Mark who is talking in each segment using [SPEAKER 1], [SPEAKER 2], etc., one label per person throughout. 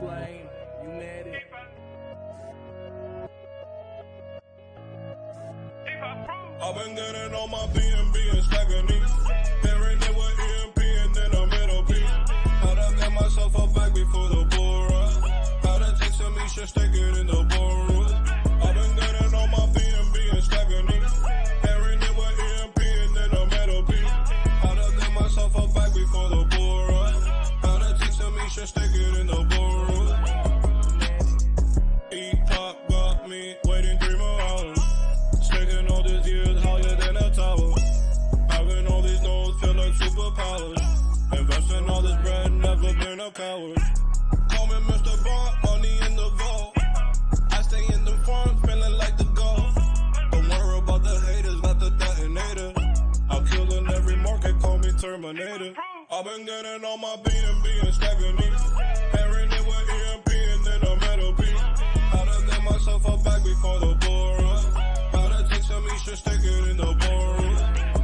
[SPEAKER 1] blame, you mad at
[SPEAKER 2] I've been getting on my BNB and stacking these. Pairing it with EMP and then a middle P. How to get myself a bag before the bull run. How to take some me should stick it in the bull. I've been getting on my BNB and stacking these. Pairing it with EMP and then a middle P. How to get myself a bag before the bull run. How to take some me should stick it in the bull. E-pop got me waiting 3 more hours. Sticking all these years higher than a tower. Having all these nodes feel like superpowers. Investing all this bread, never been a coward. Call me Mr. Bond, money in the vault. I stay in the farm, feeling like the gold. Don't worry about the haters, not the detonator. I'm killing every market, call me Terminator. I've been getting on my BNB and stacking these. Pairing it with EMP and then a metal P. How to get myself a bag before the bull run. Me should stick it in the board.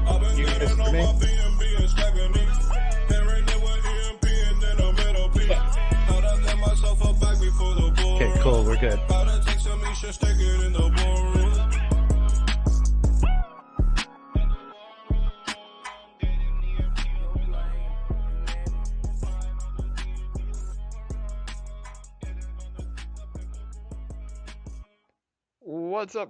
[SPEAKER 2] I've been getting on my BNB and stacking these. Pairing it with EMP and then a middle P. How to get myself a bag before the board.
[SPEAKER 3] Okay, cool, we're good.
[SPEAKER 2] How to take some me should stick it in the board.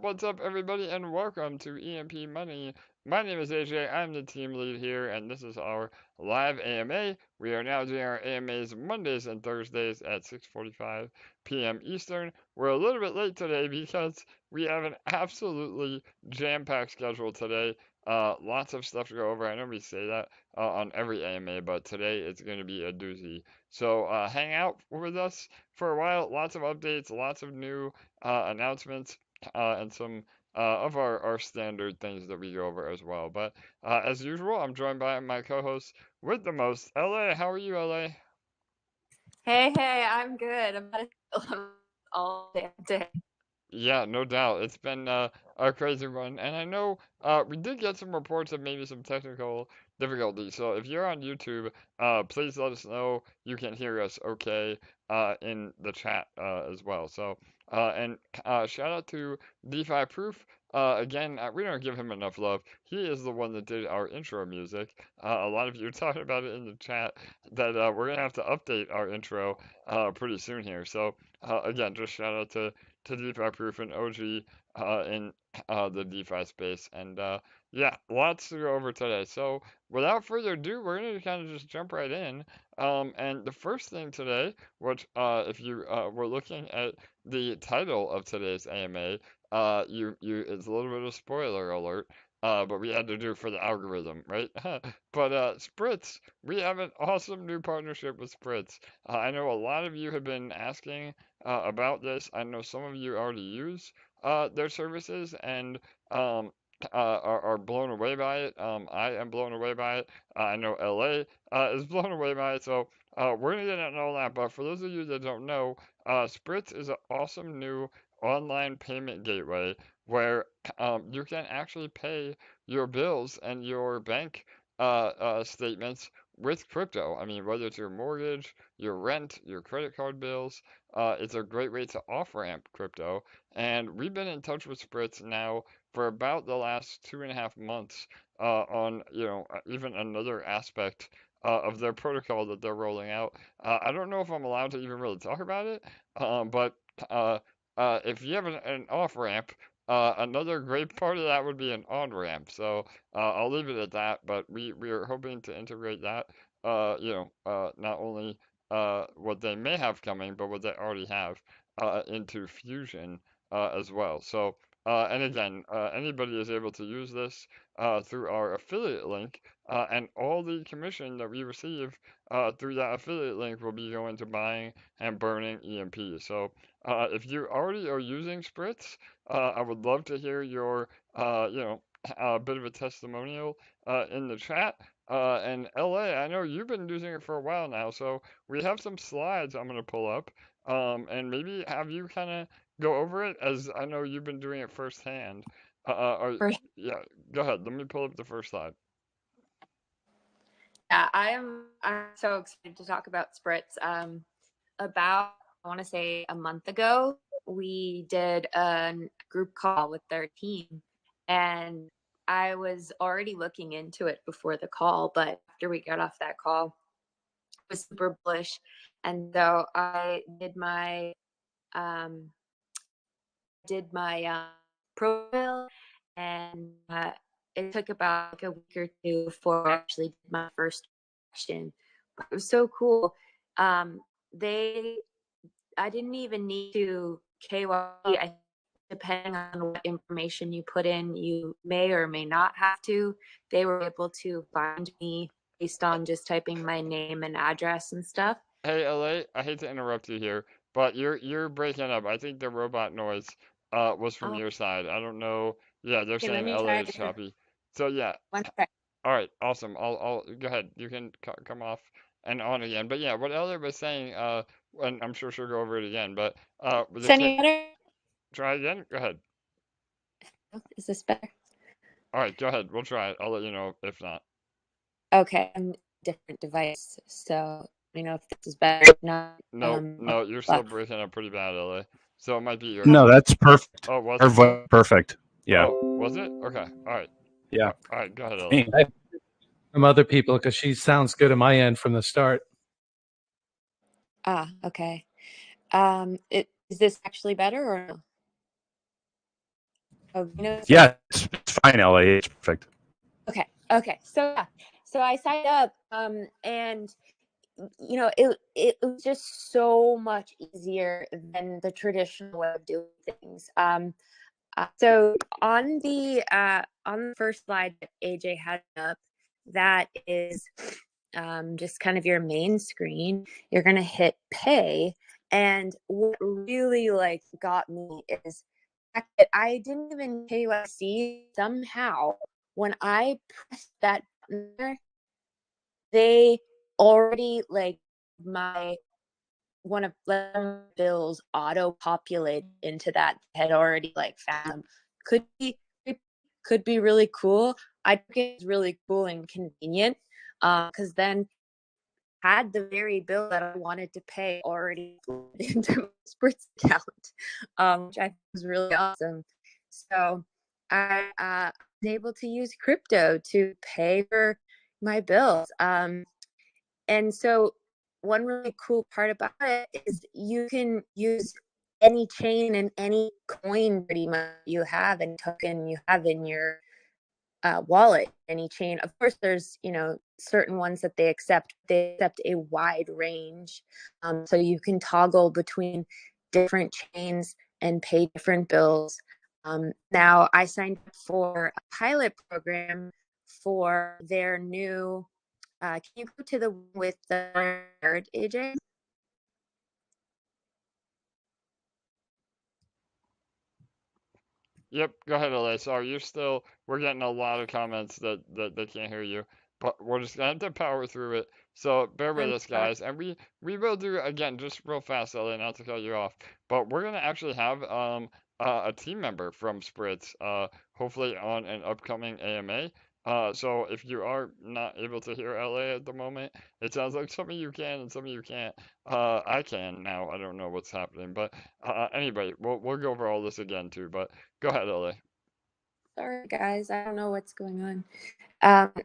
[SPEAKER 4] What's up, everybody, and welcome to EMP.Money. My name is AJ, I'm the team lead here, and this is our live AMA. We are now doing our AMAs Mondays and Thursdays at 6:45 p.m. Eastern. We're a little bit late today because we have an absolutely jam-packed schedule today. Lots of stuff to go over. I know we say that on every AMA, but today it's going to be a doozy. So hang out with us for a while. Lots of updates, lots of new announcements, and some of our standard things that we go over as well. But as usual, I'm joined by my co-host with the most, LA. How are you, LA?
[SPEAKER 5] Hey, I'm good. I'm all day.
[SPEAKER 4] Yeah, no doubt. It's been a crazy run, and I know we did get some reports of maybe some technical difficulties. So if you're on YouTube, please let us know you can hear us okay in the chat as well. So and shout out to DeFi Proof. Again, we don't give him enough love. He is the one that did our intro music. A lot of you are talking about it in the chat that we're gonna have to update our intro pretty soon here. So again, just shout out to DeFi Proof and OG in the DeFi space. And yeah, lots to go over today. So without further ado, we're going to kind of just jump right in. And the first thing today, which if you were looking at the title of today's AMA, it's a little bit of spoiler alert. But we had to do for the algorithm, right? But Spritz, we have an awesome new partnership with Spritz. I know a lot of you have been asking about this. I know some of you already use their services and are blown away by it. I am blown away by it. I know LA is blown away by it. So we're going to get into all that. But for those of you that don't know, Spritz is an awesome new online payment gateway where you can actually pay your bills and your bank statements with crypto. I mean, whether it's your mortgage, your rent, your credit card bills, it's a great way to off-ramp crypto. And we've been in touch with Spritz now for about the last 2.5 months on, even another aspect of their protocol that they're rolling out. I don't know if I'm allowed to even really talk about it, but if you have an off-ramp, another great part of that would be an on-ramp. So I'll leave it at that, but we are hoping to integrate that, not only what they may have coming, but what they already have into Fusion as well. So, and again, anybody is able to use this through our affiliate link, and all the commission that we receive through that affiliate link will be going to buying and burning EMP. So, if you already are using Spritz, I would love to hear your, a bit of a testimonial in the chat. And LA, I know you've been using it for a while now, so we have some slides I'm going to pull up, and maybe have you kind of go over it, as I know you've been doing it firsthand. Yeah, go ahead. Let me pull up the first slide.
[SPEAKER 5] Yeah, I'm so excited to talk about Spritz. About want to say a month ago, we did a group call with their team, and I was already looking into it before the call, but after we got off that call, I was super bullish. And so I did my profile, and it took about like a week or two before I actually did my first action. But it was so cool. I didn't even need to KYC. Depending on what information you put in, you may or may not have to. They were able to find me based on just typing my name and address and stuff.
[SPEAKER 4] Hey, LA, I hate to interrupt you here, but you're breaking up. I think the robot noise was from
[SPEAKER 5] Oh,
[SPEAKER 4] your side. I don't know. Yeah, they're
[SPEAKER 5] okay, let
[SPEAKER 4] saying
[SPEAKER 5] me
[SPEAKER 4] LA
[SPEAKER 5] try
[SPEAKER 4] is
[SPEAKER 5] again.
[SPEAKER 4] choppy. So yeah,
[SPEAKER 5] One sec.
[SPEAKER 4] all right, awesome. I'll go ahead. You can come off and on again. But yeah, what LA was saying, and I'm sure she'll go over it again. But
[SPEAKER 5] Is any better?
[SPEAKER 4] try again. Go ahead.
[SPEAKER 5] Is this better?
[SPEAKER 4] All right, go ahead. We'll try it. I'll let you know if not.
[SPEAKER 5] Okay, I'm different device, so let me know if this is better. If not,
[SPEAKER 4] No, you're still breaking up pretty bad, LA. So it might be your.
[SPEAKER 3] No, that's perfect.
[SPEAKER 4] Oh, was
[SPEAKER 3] Her
[SPEAKER 4] it though?
[SPEAKER 3] voice perfect. Yeah.
[SPEAKER 4] Oh, was it? Okay. All right.
[SPEAKER 3] Yeah.
[SPEAKER 4] All right. Go ahead, LA.
[SPEAKER 3] Hey,
[SPEAKER 1] From other people, because she sounds good on my end from the start.
[SPEAKER 5] Okay. Is this actually better or no? Oh,
[SPEAKER 3] yeah, it's fine, LA. It's perfect.
[SPEAKER 5] Okay. So I signed up, and it was just so much easier than the traditional way of doing things. So on the first slide that AJ had up, that is just kind of your main screen. You're gonna hit pay, and what really like got me is the fact that I didn't even KYC. Somehow when I pressed that button there, they already like my one of the bills auto populate into that, had already like found them. Could be really cool. I think it's really cool and convenient, because then had the very bill that I wanted to pay already into my Spritz account, which I think was really awesome. So I was able to use crypto to pay for my bills. And so one really cool part about it is you can use any chain and any coin pretty much you have and token you have in your wallet, any chain. Of course, there's certain ones that they accept. They accept a wide range, so you can toggle between different chains and pay different bills. Now, I signed up for a pilot program for their new. Can you go to the one with the nerd, AJ?
[SPEAKER 4] Yep. Go ahead, LA. Sorry, we're getting a lot of comments that they can't hear you, but we're just gonna have to power through it. So bear with
[SPEAKER 5] I'm
[SPEAKER 4] us,
[SPEAKER 5] sorry.
[SPEAKER 4] guys, and we will do again just real fast, LA, not to cut you off, but we're gonna actually have a team member from Spritz hopefully on an upcoming AMA. So if you are not able to hear LA at the moment, it sounds like some of you can and some of you can't. I can now. I don't know what's happening, but anyway, we'll go over all this again too. But go ahead, LA.
[SPEAKER 5] Sorry, guys. I don't know what's going on.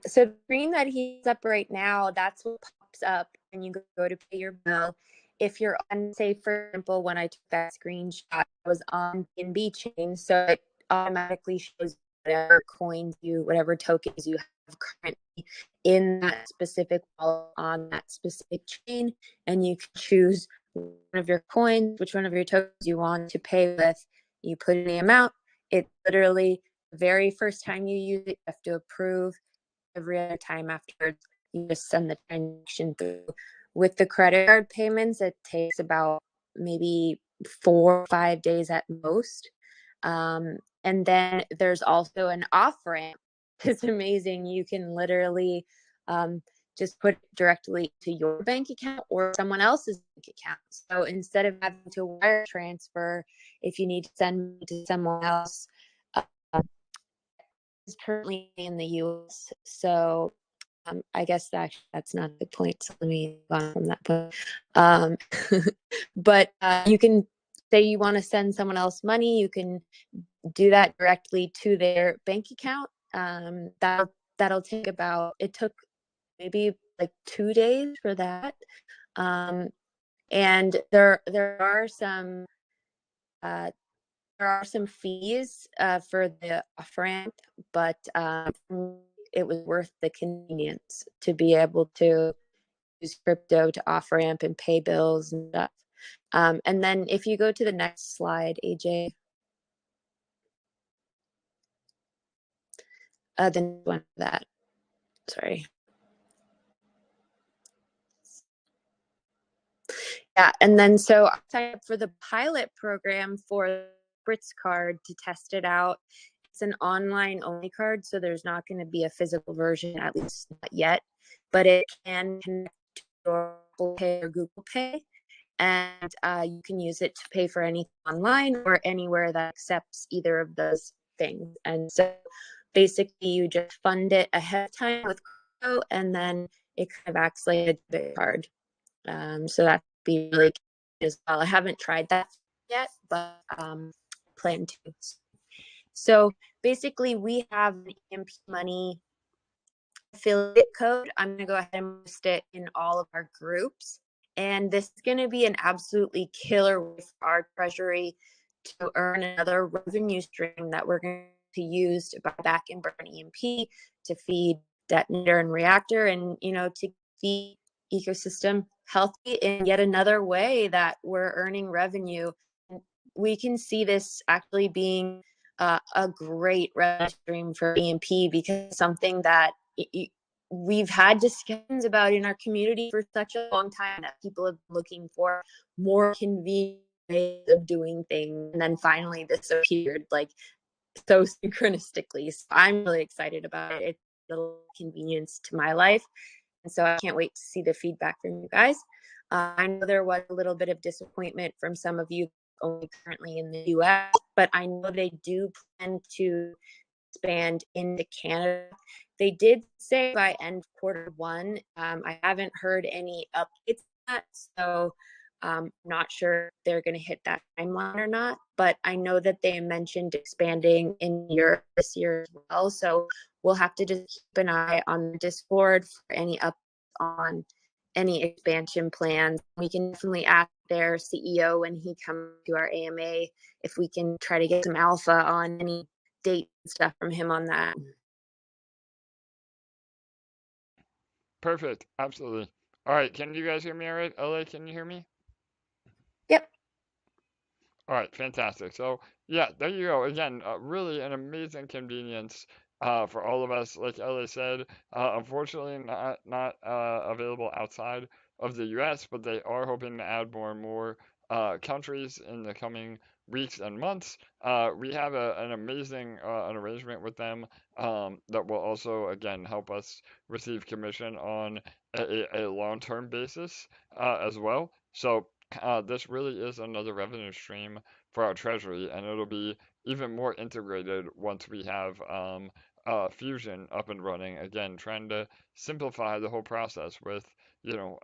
[SPEAKER 5] So the screen that he's up right now, that's what pops up when you go to pay your bill. If you're on, say, for example, when I took that screenshot, I was on BNB Chain, so it automatically shows whatever tokens you have currently in that specific wallet on that specific chain, and you can choose one of your coins, which one of your tokens you want to pay with. You put in the amount. It literally, the very first time you use it, you have to approve. Every other time afterwards, you just send the transaction through. With the credit card payments, it takes about maybe 4 or 5 days at most. And then there's also an off ramp. It's amazing. You can literally just put it directly to your bank account or someone else's bank account. So instead of having to wire transfer, if you need to send to someone else, is currently in the US. So I guess that's not the point. So let me move on from that point. But you can say you want to send someone else money. You can do that directly to their bank account. That'll take about, it took maybe like 2 days for that. And there are some fees for the off ramp, but it was worth the convenience to be able to use crypto to off ramp and pay bills and stuff. And then if you go to the next slide, AJ, the next one that, sorry. Yeah, and then so I signed up for the pilot program for Spritz card to test it out. It's an online only card, so there's not going to be a physical version, at least not yet, but it can connect to your Apple Pay or Google Pay, and you can use it to pay for anything online or anywhere that accepts either of those things. And so basically you just fund it ahead of time with crypto, and then it kind of acts like a debit card. So that'd be really good as well. I haven't tried that yet, but plan to. So basically we have an EMP.Money affiliate code. I'm going to go ahead and post it in all of our groups. And this is going to be an absolutely killer way for our treasury to earn another revenue stream that we're going to use to buy back and burn EMP, to feed Detonator and Reactor, and, you know, to feed ecosystem healthy in yet another way that we're earning revenue. We can see this actually being a great revenue stream for EMP, because something that we've had discussions about in our community for such a long time, that people have been looking for more convenient ways of doing things. And then finally this appeared like so synchronistically. So I'm really excited about it. It's a little convenience to my life. And so I can't wait to see the feedback from you guys. I know there was a little bit of disappointment from some of you only currently in the US, but I know they do plan to expand into Canada. They did say by end Q1. I haven't heard any updates on that, so not sure if they're going to hit that timeline or not, but I know that they mentioned expanding in Europe this year as well. So we'll have to just keep an eye on the Discord for any updates on any expansion plans. We can definitely ask their CEO when he comes to our AMA if we can try to get some alpha on any date and stuff from him on that.
[SPEAKER 4] Perfect. Absolutely. All right. Can you guys hear me all right? LA, can you hear me?
[SPEAKER 5] Yep.
[SPEAKER 4] All right. Fantastic. So, yeah, there you go. Again, really an amazing convenience for all of us. Like LA said, unfortunately not available outside of the US, but they are hoping to add more and more countries in the coming weeks and months. We have an amazing an arrangement with them that will also, again, help us receive commission on a long-term basis as well. So this really is another revenue stream for our treasury, and it'll be even more integrated once we have Fusion up and running. Again, trying to simplify the whole process with, you know,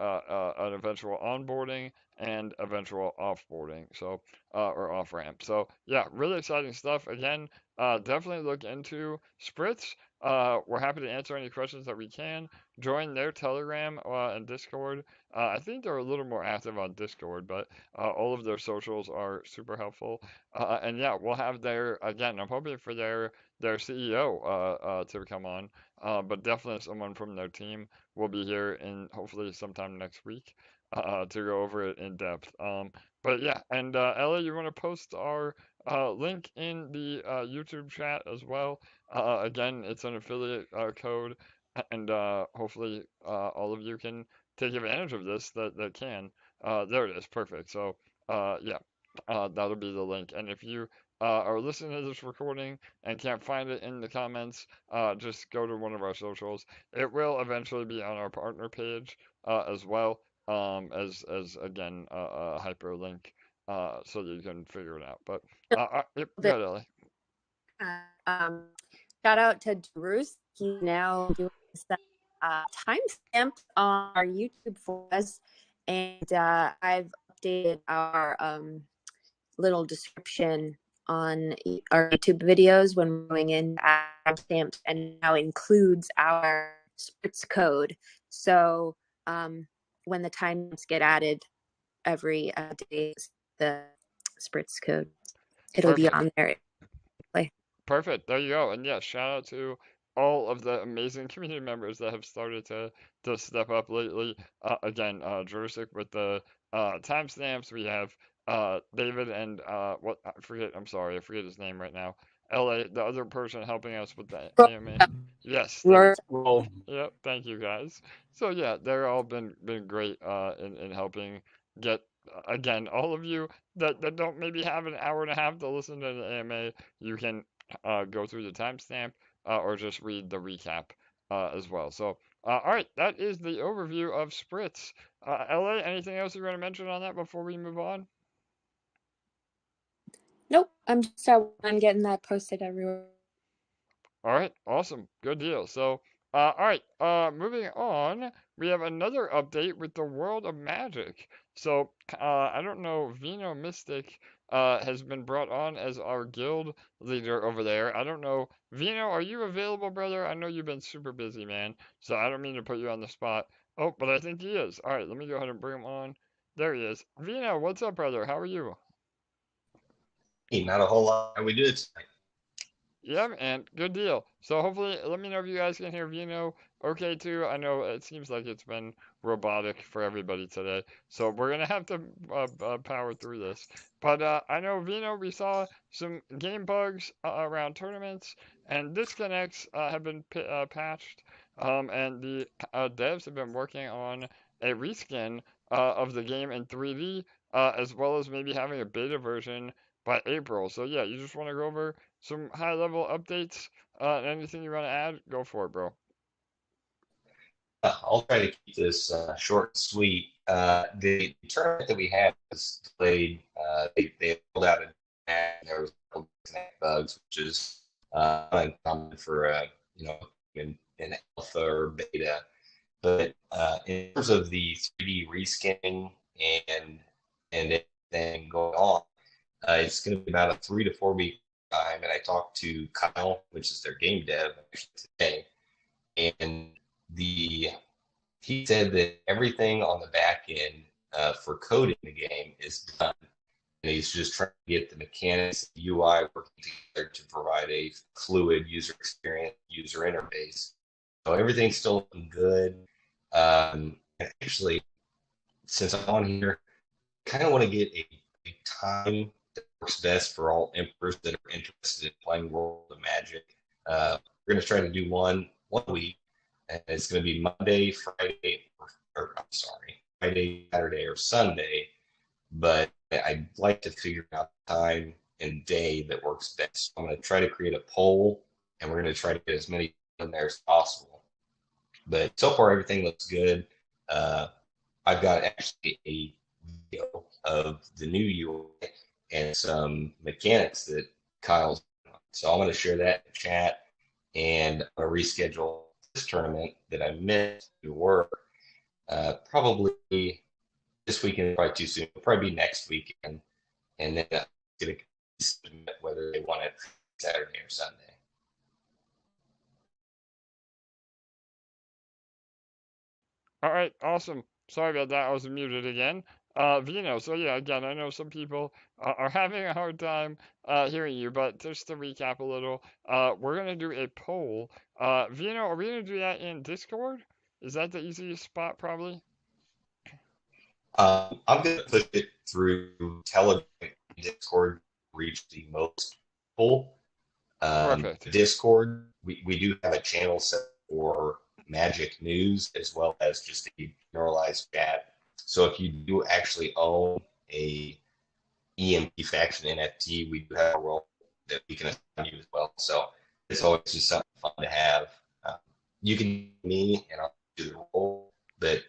[SPEAKER 4] an eventual onboarding and eventual offboarding, so or off ramp. So yeah, really exciting stuff. Again, definitely look into Spritz. We're happy to answer any questions that we can. Join their Telegram and Discord. I think they're a little more active on Discord, but all of their socials are super helpful. And yeah, we'll have their, again, I'm hoping for their CEO to come on, but definitely someone from their team will be here in hopefully sometime next week to go over it in depth. But yeah, and Ella, you want to post our link in the YouTube chat as well? Again, it's an affiliate code, and hopefully all of you can take advantage of this that can. There it is, perfect. So yeah, that'll be the link. And if you are listening to this recording and can't find it in the comments, just go to one of our socials. It will eventually be on our partner page as well, as again a hyperlink so that you can figure it out. But yep, go ahead, Ellie.
[SPEAKER 5] Shout out to Bruce. He's now doing stuff timestamp on our YouTube for us, and I've updated our little description on our YouTube videos when we're going in timestamps, and now includes our Spritz code. So when the timestamps get added every day, the Spritz code, it'll be on there.
[SPEAKER 4] Perfect. There you go. And yeah, shout out to all of the amazing community members that have started to step up lately. Again, Jurassic with the timestamps. We have David and what I forget. I'm sorry, I forget his name right now. LA, the other person helping us with the AMA. Yes.
[SPEAKER 1] Well,
[SPEAKER 4] Yep. Thank you guys. So yeah, they're all been great in helping get again all of you that don't maybe have an hour and a half to listen to the AMA. You can go through the timestamp or just read the recap as well. So, all right, that is the overview of Spritz. LA, anything else you want to mention on that before we move on?
[SPEAKER 5] Nope, I'm just on getting that posted everywhere.
[SPEAKER 4] All right, awesome, good deal. So, all right, moving on, we have another update with the world of Magik. So, I don't know, Vino Mystic has been brought on as our guild leader over there. I don't know, Vino, are you available, brother? I know you've been super busy, man, so I don't mean to put you on the spot. Oh, but I think he is. All right, let me go ahead and bring him on. There he is. Vino, what's up, brother? How are you?
[SPEAKER 6] Hey, not a whole lot. How we do it tonight?
[SPEAKER 4] Yeah, man, good deal. So hopefully, let me know if you guys can hear Vino okay too. I know it seems like it's been robotic for everybody today, so we're gonna have to power through this. But I know Vino, we saw some game bugs around tournaments, and disconnects have been patched, and the devs have been working on a reskin of the game in 3D, as well as maybe having a beta version by April. So yeah, you just want to go over some high level updates. Anything you want to add? Go for it, bro.
[SPEAKER 6] I'll try to keep this short and sweet. The tournament that we had was delayed. They pulled out and there was bugs, which is uncommon for in alpha or beta. But in terms of the 3D reskinning and everything going on, it's going to be about a 3 to 4 week time. And I talked to Kyle, which is their game dev, today, and he said that everything on the back end for coding the game is done, and he's just trying to get the mechanics, UI working together to provide a fluid user experience, user interface. So everything's still looking good. And actually, since I'm on here, I kind of want to get a time that works best for all emperors that are interested in playing World of Magik. We're going to try to do one week, and it's going to be Monday, Friday, Friday, Saturday, or Sunday. But I'd like to figure out time and day that works best. I'm going to try to create a poll, and we're going to try to get as many in there as possible. But so far, everything looks good. I've got actually a video of the new UI and some mechanics that Kyle's on. So I'm going to share that in the chat, and I'm going to reschedule this tournament that I missed to work probably this weekend, probably too soon. It'll probably be next weekend, and then I'm going to submit whether they want it Saturday or Sunday.
[SPEAKER 4] All right, awesome. Sorry about that. I was muted again. Vino, so yeah, again, I know some people are having a hard time hearing you, but just to recap a little, we're going to do a poll. Vino, are we going to do that in Discord? Is that the easiest spot, probably?
[SPEAKER 6] I'm going to push it through Telegram and Discord to reach the most people.
[SPEAKER 4] Perfect.
[SPEAKER 6] Discord, we do have a channel set for Magik news as well as just a generalized chat. So if you do actually own a EMP faction NFT, we do have a role that we can assign you as well. So it's always just something fun to have. You can me and I'll do the role, but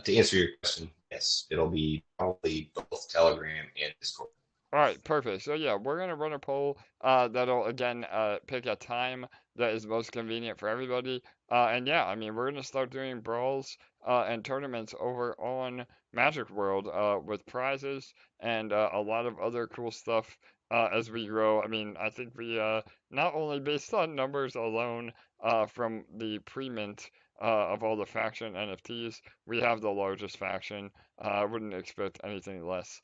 [SPEAKER 6] to answer your question, yes, it'll be probably both Telegram and Discord.
[SPEAKER 4] All right, perfect. So yeah, we're gonna run a poll that'll again pick a time that is most convenient for everybody. And yeah, I mean we're gonna start doing brawls and tournaments over on Magic World with prizes and a lot of other cool stuff as we grow. I mean, I think we not only based on numbers alone from the pre-mint of all the faction NFTs, we have the largest faction. I wouldn't expect anything less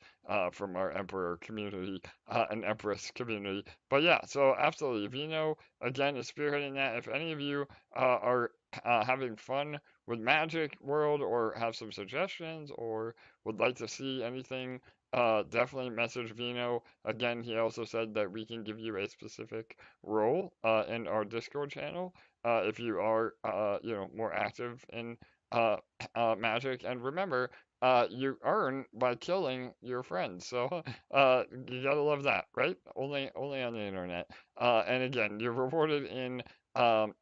[SPEAKER 4] from our Emperor community and Empress community. But yeah, so absolutely, Vino again is spearheading that. If any of you are having fun with Magic World or have some suggestions or would like to see anything, definitely message Vino. Again, he also said that we can give you a specific role in our Discord channel if you are, more active in uh, Magic. And remember, you earn by killing your friends. So you gotta love that, right? Only on the internet. And again, you're rewarded in um,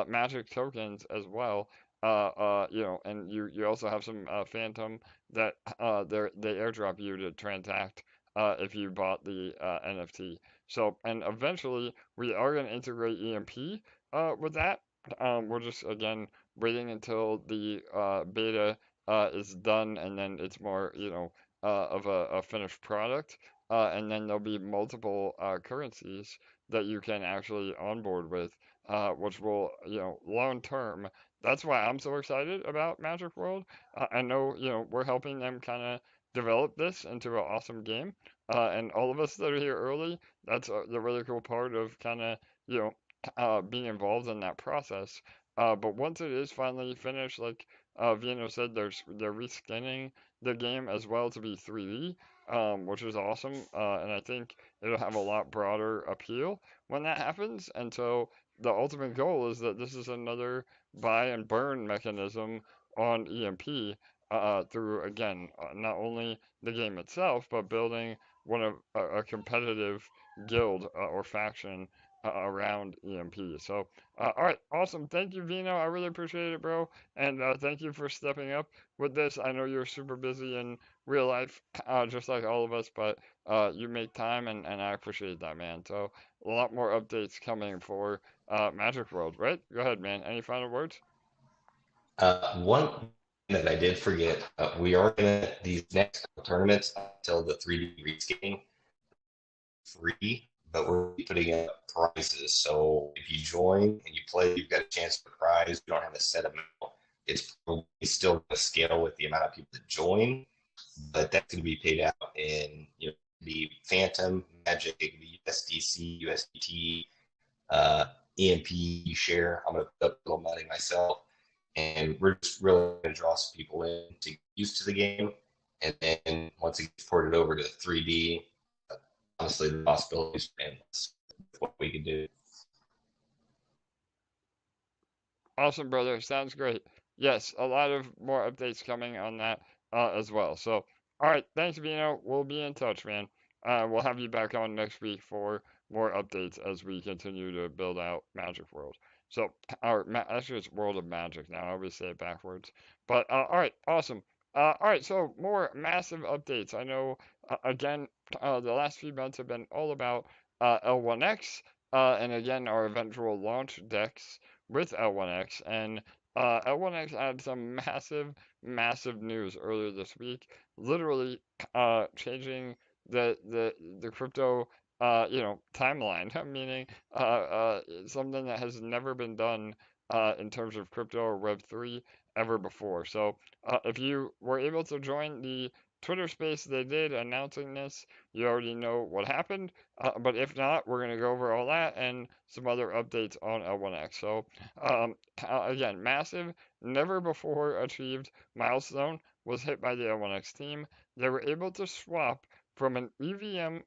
[SPEAKER 4] magic tokens as well. And you also have some phantom that they airdrop you to transact if you bought the NFT. So and eventually we are gonna integrate EMP with that. We're just again waiting until the beta is done, and then it's more, of a finished product. And then there'll be multiple currencies that you can actually onboard with, which will, long term. That's why I'm so excited about Magic World. I know, we're helping them kind of develop this into an awesome game. And all of us that are here early, that's the really cool part of kind of, you know, being involved in that process. But once it is finally finished, like Vino said, they're reskinning the game as well to be 3D, which is awesome. And I think it'll have a lot broader appeal when that happens. And so the ultimate goal is that this is another buy and burn mechanism on EMP through, again, not only the game itself, but building one of a competitive guild or faction around EMP. So, all right, awesome. Thank you, Vino. I really appreciate it, bro. And thank you for stepping up with this. I know you're super busy in real life, just like all of us, but you make time, and I appreciate that, man. So, a lot more updates coming for Magic World, right? Go ahead, man. Any final words?
[SPEAKER 6] One that I did forget, we are gonna these next couple tournaments until the 3D rescaling free, but we're putting up prizes. So if you join and you play, you've got a chance for a prize. We don't have a set amount. It's probably still going to scale with the amount of people that join, but that's going to be paid out in the Phantom, Magic, the USDC, USDT, EMP share. I'm going to put up a little money myself, and we're just really going to draw some people in to get used to the game. And then once it gets ported over to 3D, honestly, the possibilities are endless with what we can do.
[SPEAKER 4] Awesome, brother. Sounds great. Yes, a lot of more updates coming on that as well. So, all right, thanks, Vino. We'll be in touch, man. We'll have you back on next week for more updates as we continue to build out Magic World. So, actually, it's World of Magic now. I always say it backwards. But all right, awesome. All right, so more massive updates. I know, again, the last few months have been all about L1X, and again, our eventual launch decks with L1X, and L1X had some massive news earlier this week, literally changing the crypto timeline, meaning something that has never been done in terms of crypto or Web3 ever before. So if you were able to join the Twitter space they did announcing this, you already know what happened. But if not, we're going to go over all that and some other updates on L1X. So again, massive, never before achieved milestone was hit by the L1X team. They were able to swap from an EVM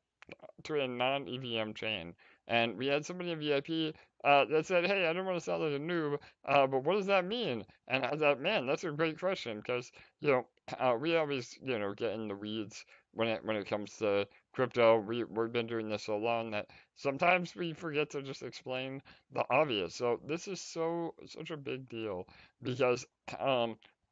[SPEAKER 4] to a non-EVM chain. And we had somebody in VIP that said, "Hey, I don't want to sound like a noob, but what does that mean?" And I thought, man, that's a great question because we always get in the weeds when it comes to crypto. We've been doing this so long that sometimes we forget to just explain the obvious. So this is such a big deal because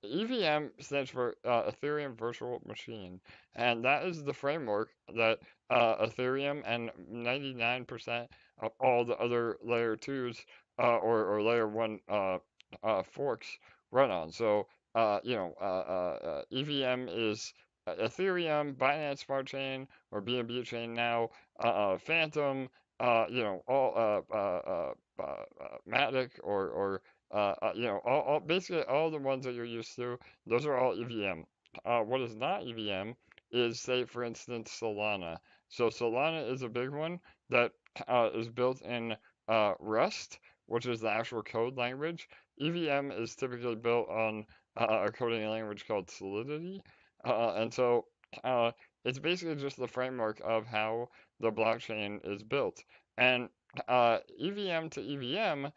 [SPEAKER 4] EVM stands for Ethereum Virtual Machine, and that is the framework that Ethereum and 99% of all the other layer 2s or layer 1 forks run on. So, EVM is Ethereum, Binance Smart Chain, or BNB Chain now, Phantom, all Matic or basically all the ones that you're used to, those are all EVM. What is not EVM is, say, for instance, Solana. So Solana is a big one that is built in Rust, which is the actual code language. EVM is typically built on a coding language called Solidity, and so it's basically just the framework of how the blockchain is built. And EVM to EVM,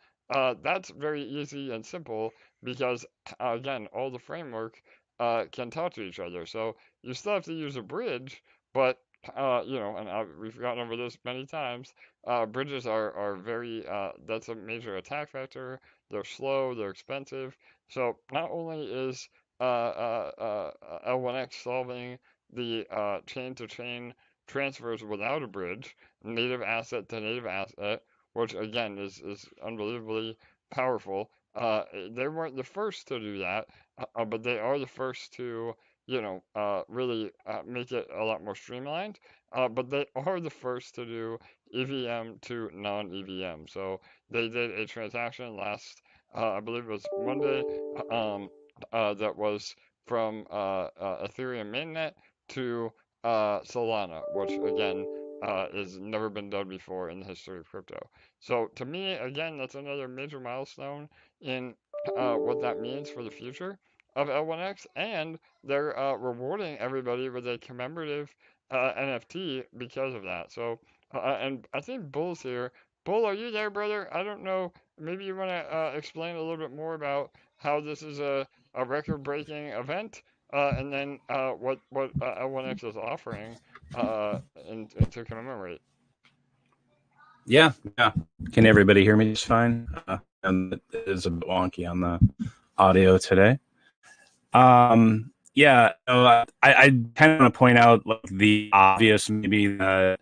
[SPEAKER 4] that's very easy and simple because, again, all the framework can talk to each other. So you still have to use a bridge, but, and we've gone over this many times, bridges are very, that's a major attack vector. They're slow, they're expensive. So not only is L1X solving the chain-to-chain transfers without a bridge, native asset to native asset, which again is unbelievably powerful. They weren't the first to do that, but they are the first to, really make it a lot more streamlined. But they are the first to do EVM to non-EVM. So they did a transaction last, I believe it was Monday, that was from Ethereum mainnet to Solana, which again has never been done before in the history of crypto. So to me, again, that's another major milestone in what that means for the future of L1X, and they're rewarding everybody with a commemorative NFT because of that. So, and I think Bull's here. Bull, are you there, brother? I don't know. Maybe you want to explain a little bit more about how this is a record-breaking event, and then what L1X is offering and to commemorate.
[SPEAKER 3] Yeah. Can everybody hear me just fine? And it is a bit wonky on the audio today. Yeah, I kind of want to point out like the obvious, maybe that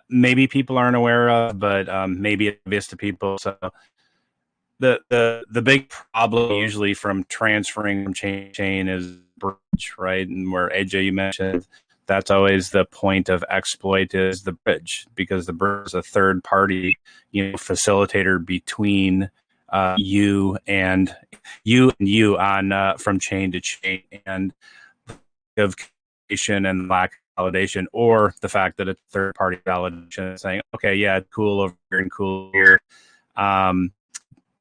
[SPEAKER 3] maybe people aren't aware of, but maybe it's obvious to people. So the big problem usually from transferring from chain to chain is bridge, right? And where AJ, you mentioned, that's always the point of exploit is the bridge, because the bridge is a third party, facilitator between you and you on from chain to chain, and of communication and lack of validation, or the fact that it's third party validation is saying, okay, yeah, cool over here and cool here, and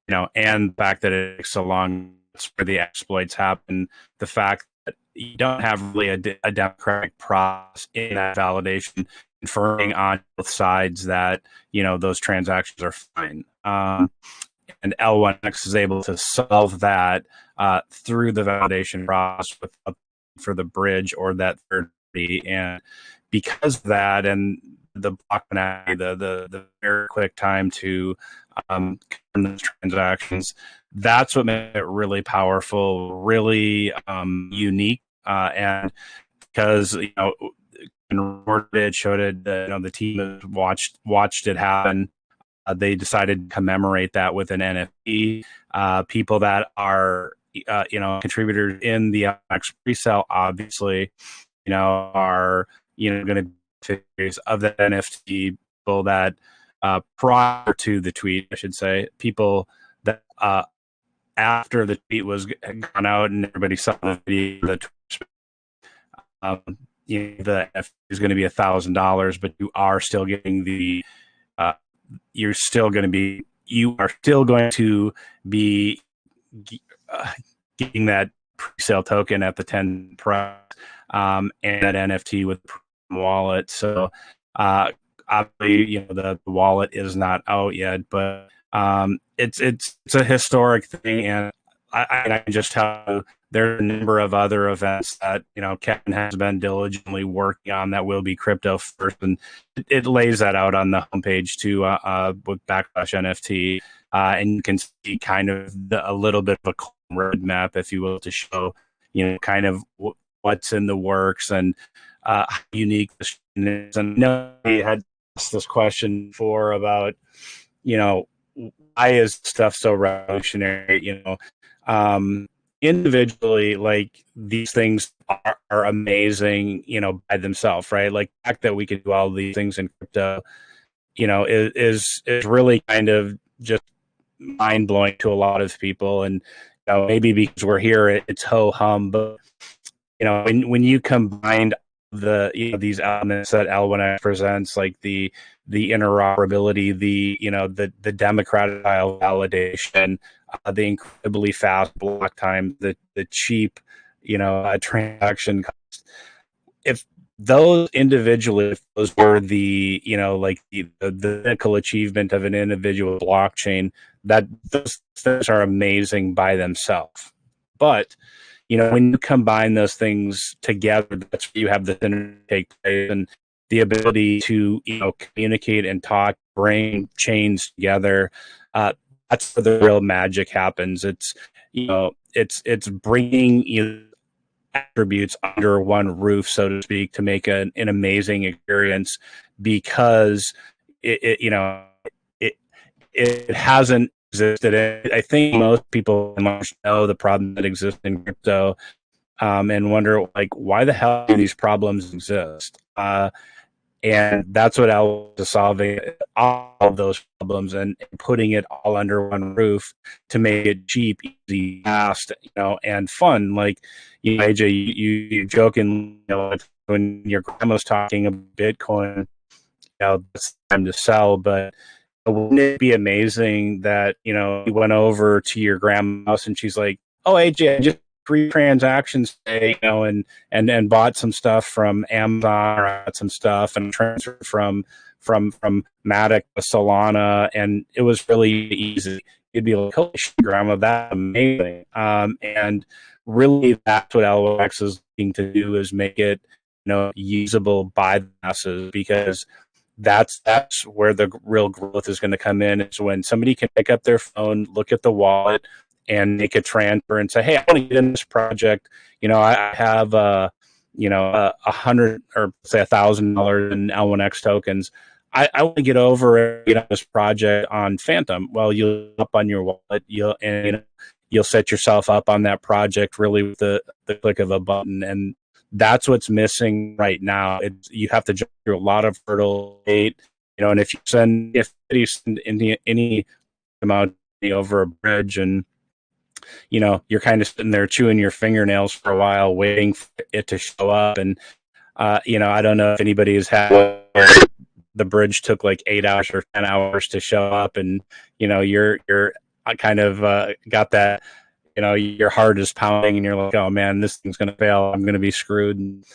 [SPEAKER 3] the fact that it takes so long, that's where the exploits happen. The fact that you don't have really a democratic process in that validation, confirming on both sides that those transactions are fine. And L1X is able to solve that through the validation process for the bridge or that third party. And because of that, and the block finality, the very quick time to confirm those transactions, that's what makes it really powerful, really unique. And because it showed it, the team watched it happen. They decided to commemorate that with an NFT. People that are, contributors in the L1X presale, obviously, are, going to be figures of that NFT. People that prior to the tweet, I should say, people that after the tweet was gone out and everybody saw the video, the NFT is going to be $1,000, but you are still getting the you are still going to be getting that pre-sale token at the 10 price, and that NFT with the wallet. So obviously, the wallet is not out yet, but it's a historic thing, and I can just tell you there are a number of other events that Kevin has been diligently working on that will be crypto first, and it lays that out on the homepage too with /NFT. and you can see kind of a little bit of a roadmap, if you will, to show, kind of what's in the works and how unique this is. And I know we had asked this question before about, why is stuff so revolutionary? Individually, like, these things are amazing, by themselves, right? Like, the fact that we could do all these things in crypto, is really kind of just mind blowing to a lot of people. And maybe because we're here, it's ho hum, but when you combine these elements that L1X presents, like the interoperability, the democratic style validation, the incredibly fast block time, the cheap transaction cost. If those individually, if those were the the pinnacle achievement of an individual blockchain, that those things are amazing by themselves. But when you combine those things together, that's where you have the synergy take place, and the ability to communicate and talk, bring chains together. That's where the real magic happens. It's it's bringing attributes under one roof, so to speak, to make an amazing experience, because it hasn't existed. I think most people know the problem that exists in crypto, and wonder, like, why the hell do these problems exist? And that's what L1X is solving, all of those problems, and putting it all under one roof to make it cheap, easy, fast, and fun. Like, AJ, you joking, when your grandma's talking about Bitcoin, it's time to sell. But wouldn't it be amazing that, you went over to your grandma's house and she's like, "Oh, AJ, I just 3 transactions today, and bought some stuff from Amazon, or got some stuff and transferred from Magik to Solana, and it was really easy." You'd be like, "Holy shit, grandma, that's amazing." And really, that's what L1X is looking to do, is make it, usable by the masses, because that's where the real growth is going to come in. Is when somebody can pick up their phone, look at the wallet, and make a transfer and say, "Hey, I want to get in this project. I have $100 or say $1,000 in L1X tokens. I want to get over and get on this project on Phantom." Well, you'll up on your wallet, you'll set yourself up on that project really with the click of a button. And that's what's missing right now. You have to jump through a lot of hurdles, and if you send any amount of money over a bridge, and you're kind of sitting there chewing your fingernails for a while, waiting for it to show up. And I don't know if anybody has had the bridge took like 8 hours or 10 hours to show up, and you're kind of got that. Your heart is pounding, and you're like, "Oh man, this thing's going to fail. I'm going to be screwed." And,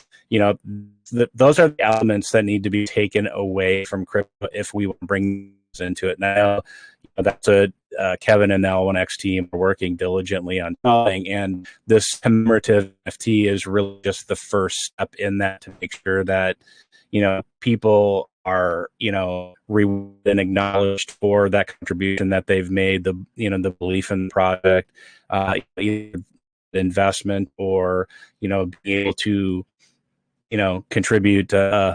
[SPEAKER 3] those are the elements that need to be taken away from crypto if we want to bring this into it. Now, that's what Kevin and the L1X team are working diligently on doing. And this commemorative NFT is really just the first step in that, to make sure that, people are, rewarded and acknowledged for that contribution that they've made, the belief in the project, either investment, or, being able to, contribute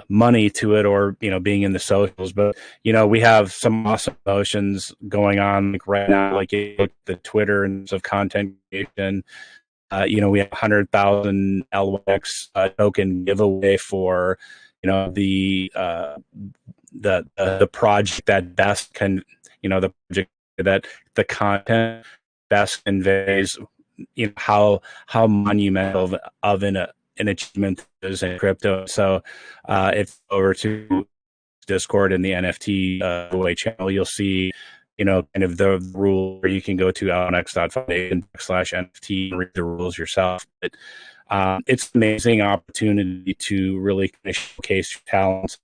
[SPEAKER 3] money to it, or, being in the socials. But, we have some awesome motions going on, like, right now, like the Twitter and of content creation. We have 100,000 L1X token giveaway for, the project that best can, the project that the content best conveys, how monumental of an achievement is in crypto. So if over to Discord and the NFT giveaway channel, you'll see, kind of the rule where you can go to l1x.foundation/NFT and read the rules yourself. But it's an amazing opportunity to really kind of showcase your talents.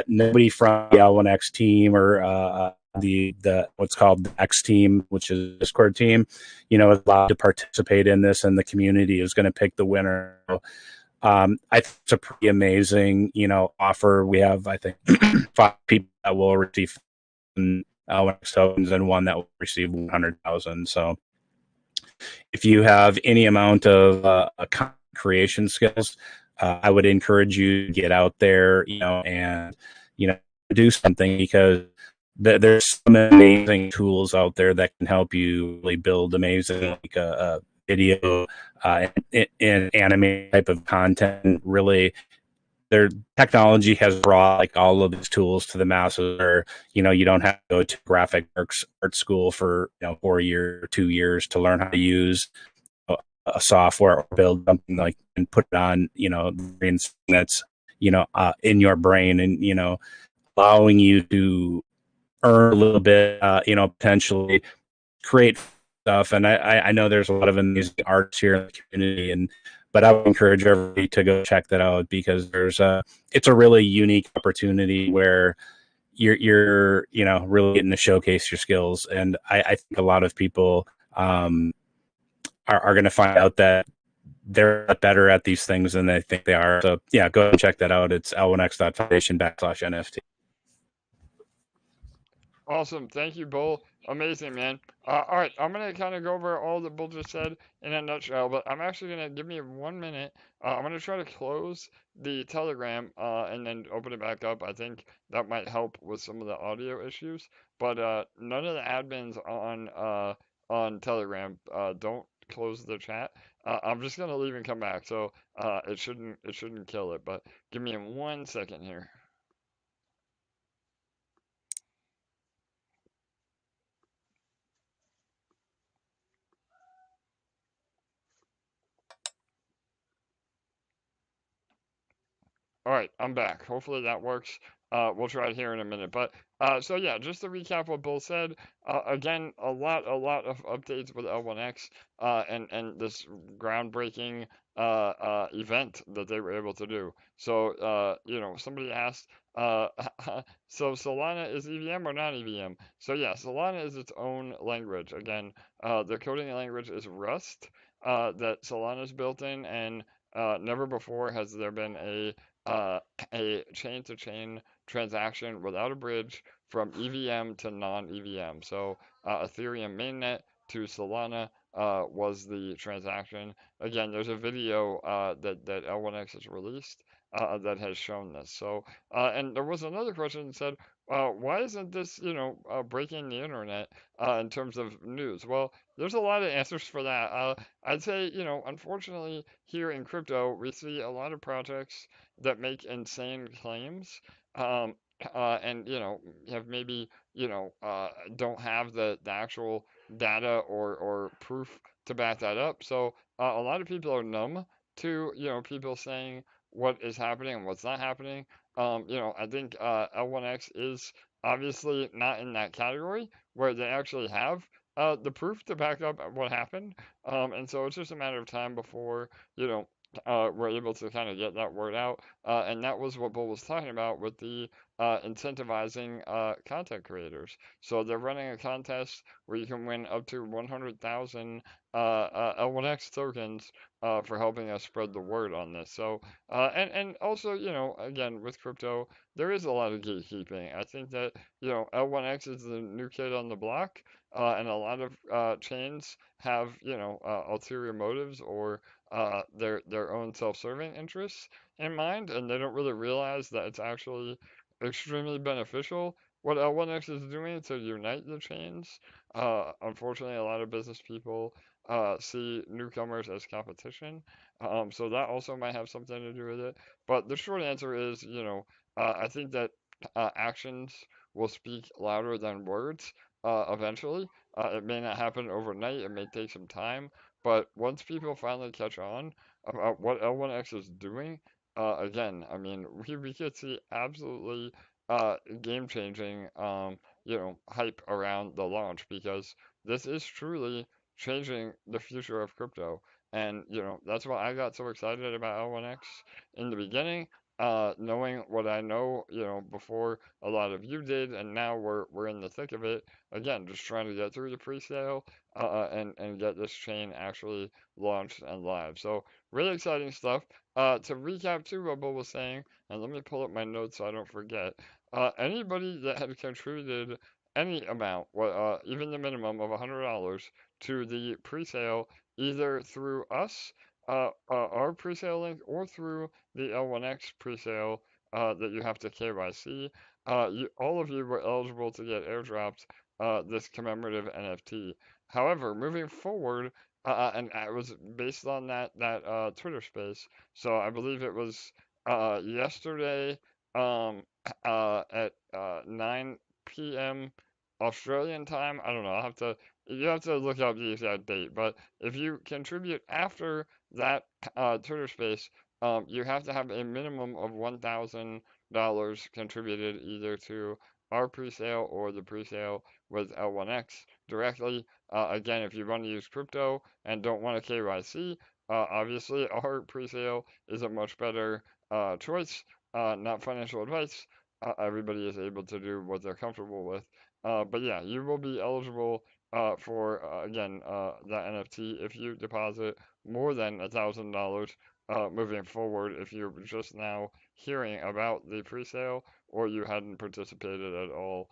[SPEAKER 3] Nobody from the L1X team, or the what's called the X team, which is the Discord team, is allowed to participate in this, and the community is going to pick the winner. I think it's a pretty amazing, offer. We have, I think, 5 people that will receive L1X tokens and one that will receive 100,000. So if you have any amount of content creation skills, I would encourage you to get out there, and do something, because there's some amazing tools out there that can help you really build amazing, like a video and anime type of content. Really, their technology has brought like all of these tools to the masses, where you don't have to go to graphic arts art school for 4 years or 2 years to learn how to use a software or build something like and put it on that's in your brain, and allowing you to earn a little bit, potentially create stuff. And I know there's a lot of amazing arts here in the community, but I would encourage everybody to go check that out, because it's a really unique opportunity where you're really getting to showcase your skills. And I think a lot of people are going to find out that they're better at these things than they think they are. So yeah, go ahead and check that out. It's L1X.foundation/NFT.
[SPEAKER 4] Awesome. Thank you, Bull. Amazing, man. All right, I'm going to kind of go over all that Bull just said in a nutshell, but I'm actually going to give me 1 minute. I'm going to try to close the Telegram and then open it back up. I think that might help with some of the audio issues, but none of the admins on Telegram don't close the chat. I'm just going to leave and come back, so it shouldn't kill it, but give me 1 second here. All right, I'm back. Hopefully that works. We'll try it here in a minute. But so yeah, just to recap what Bill said. Again, a lot of updates with L1X and this groundbreaking event that they were able to do. So somebody asked, so Solana is EVM or not EVM? So yeah, Solana is its own language. Again, the coding language is Rust that Solana's built in, and never before has there been a chain-to-chain transaction without a bridge from EVM to non-EVM. So Ethereum mainnet to Solana was the transaction. Again, there's a video that L1X has released that has shown this. So and there was another question that said, why isn't this breaking the internet in terms of news? Well, there's a lot of answers for that. I'd say, unfortunately, here in crypto, we see a lot of projects that make insane claims, um, and have maybe don't have the actual data or proof to back that up. So a lot of people are numb to people saying what is happening and what's not happening. I think L1X is obviously not in that category where they actually have the proof to back up what happened. And so it's just a matter of time before, we're able to kind of get that word out. And that was what Bull was talking about with the incentivizing content creators. So they're running a contest where you can win up to 100,000 L1X tokens for helping us spread the word on this. So, and also, again, with crypto, there is a lot of gatekeeping. I think that, L1X is the new kid on the block, and a lot of chains have, ulterior motives or their own self-serving interests in mind, and they don't really realize that it's actually extremely beneficial what L1X is doing to unite the chains. Unfortunately, a lot of business people see newcomers as competition, so that also might have something to do with it. But the short answer is, I think that actions will speak louder than words eventually. It may not happen overnight, it may take some time, but once people finally catch on about what L1X is doing, again, I mean, we could see absolutely game-changing, hype around the launch, because this is truly changing the future of crypto. And, that's why I got so excited about L1X in the beginning, knowing what I know, before a lot of you did, and now we're in the thick of it. Again, just trying to get through the pre-sale, and get this chain actually launched and live. So really exciting stuff. To recap too, what Bill was saying, and let me pull up my notes so I don't forget. Anybody that had contributed any amount, even the minimum of $100 to the pre-sale, either through us, our pre-sale link, or through the L1X pre-sale that you have to KYC. All of you were eligible to get airdropped this commemorative NFT. However, moving forward, and it was based on that Twitter space. So I believe it was yesterday at 9 p.m. Australian time. I don't know. You have to look up the exact date. But if you contribute after that Twitter space, you have to have a minimum of $1,000 contributed either to our presale or the presale with L1X directly. Again, if you want to use crypto and don't want a KYC, obviously our presale is a much better choice. Not financial advice. Everybody is able to do what they're comfortable with. But yeah, you will be eligible for again that NFT if you deposit more than $1,000 moving forward. If you're just now hearing about the presale or you hadn't participated at all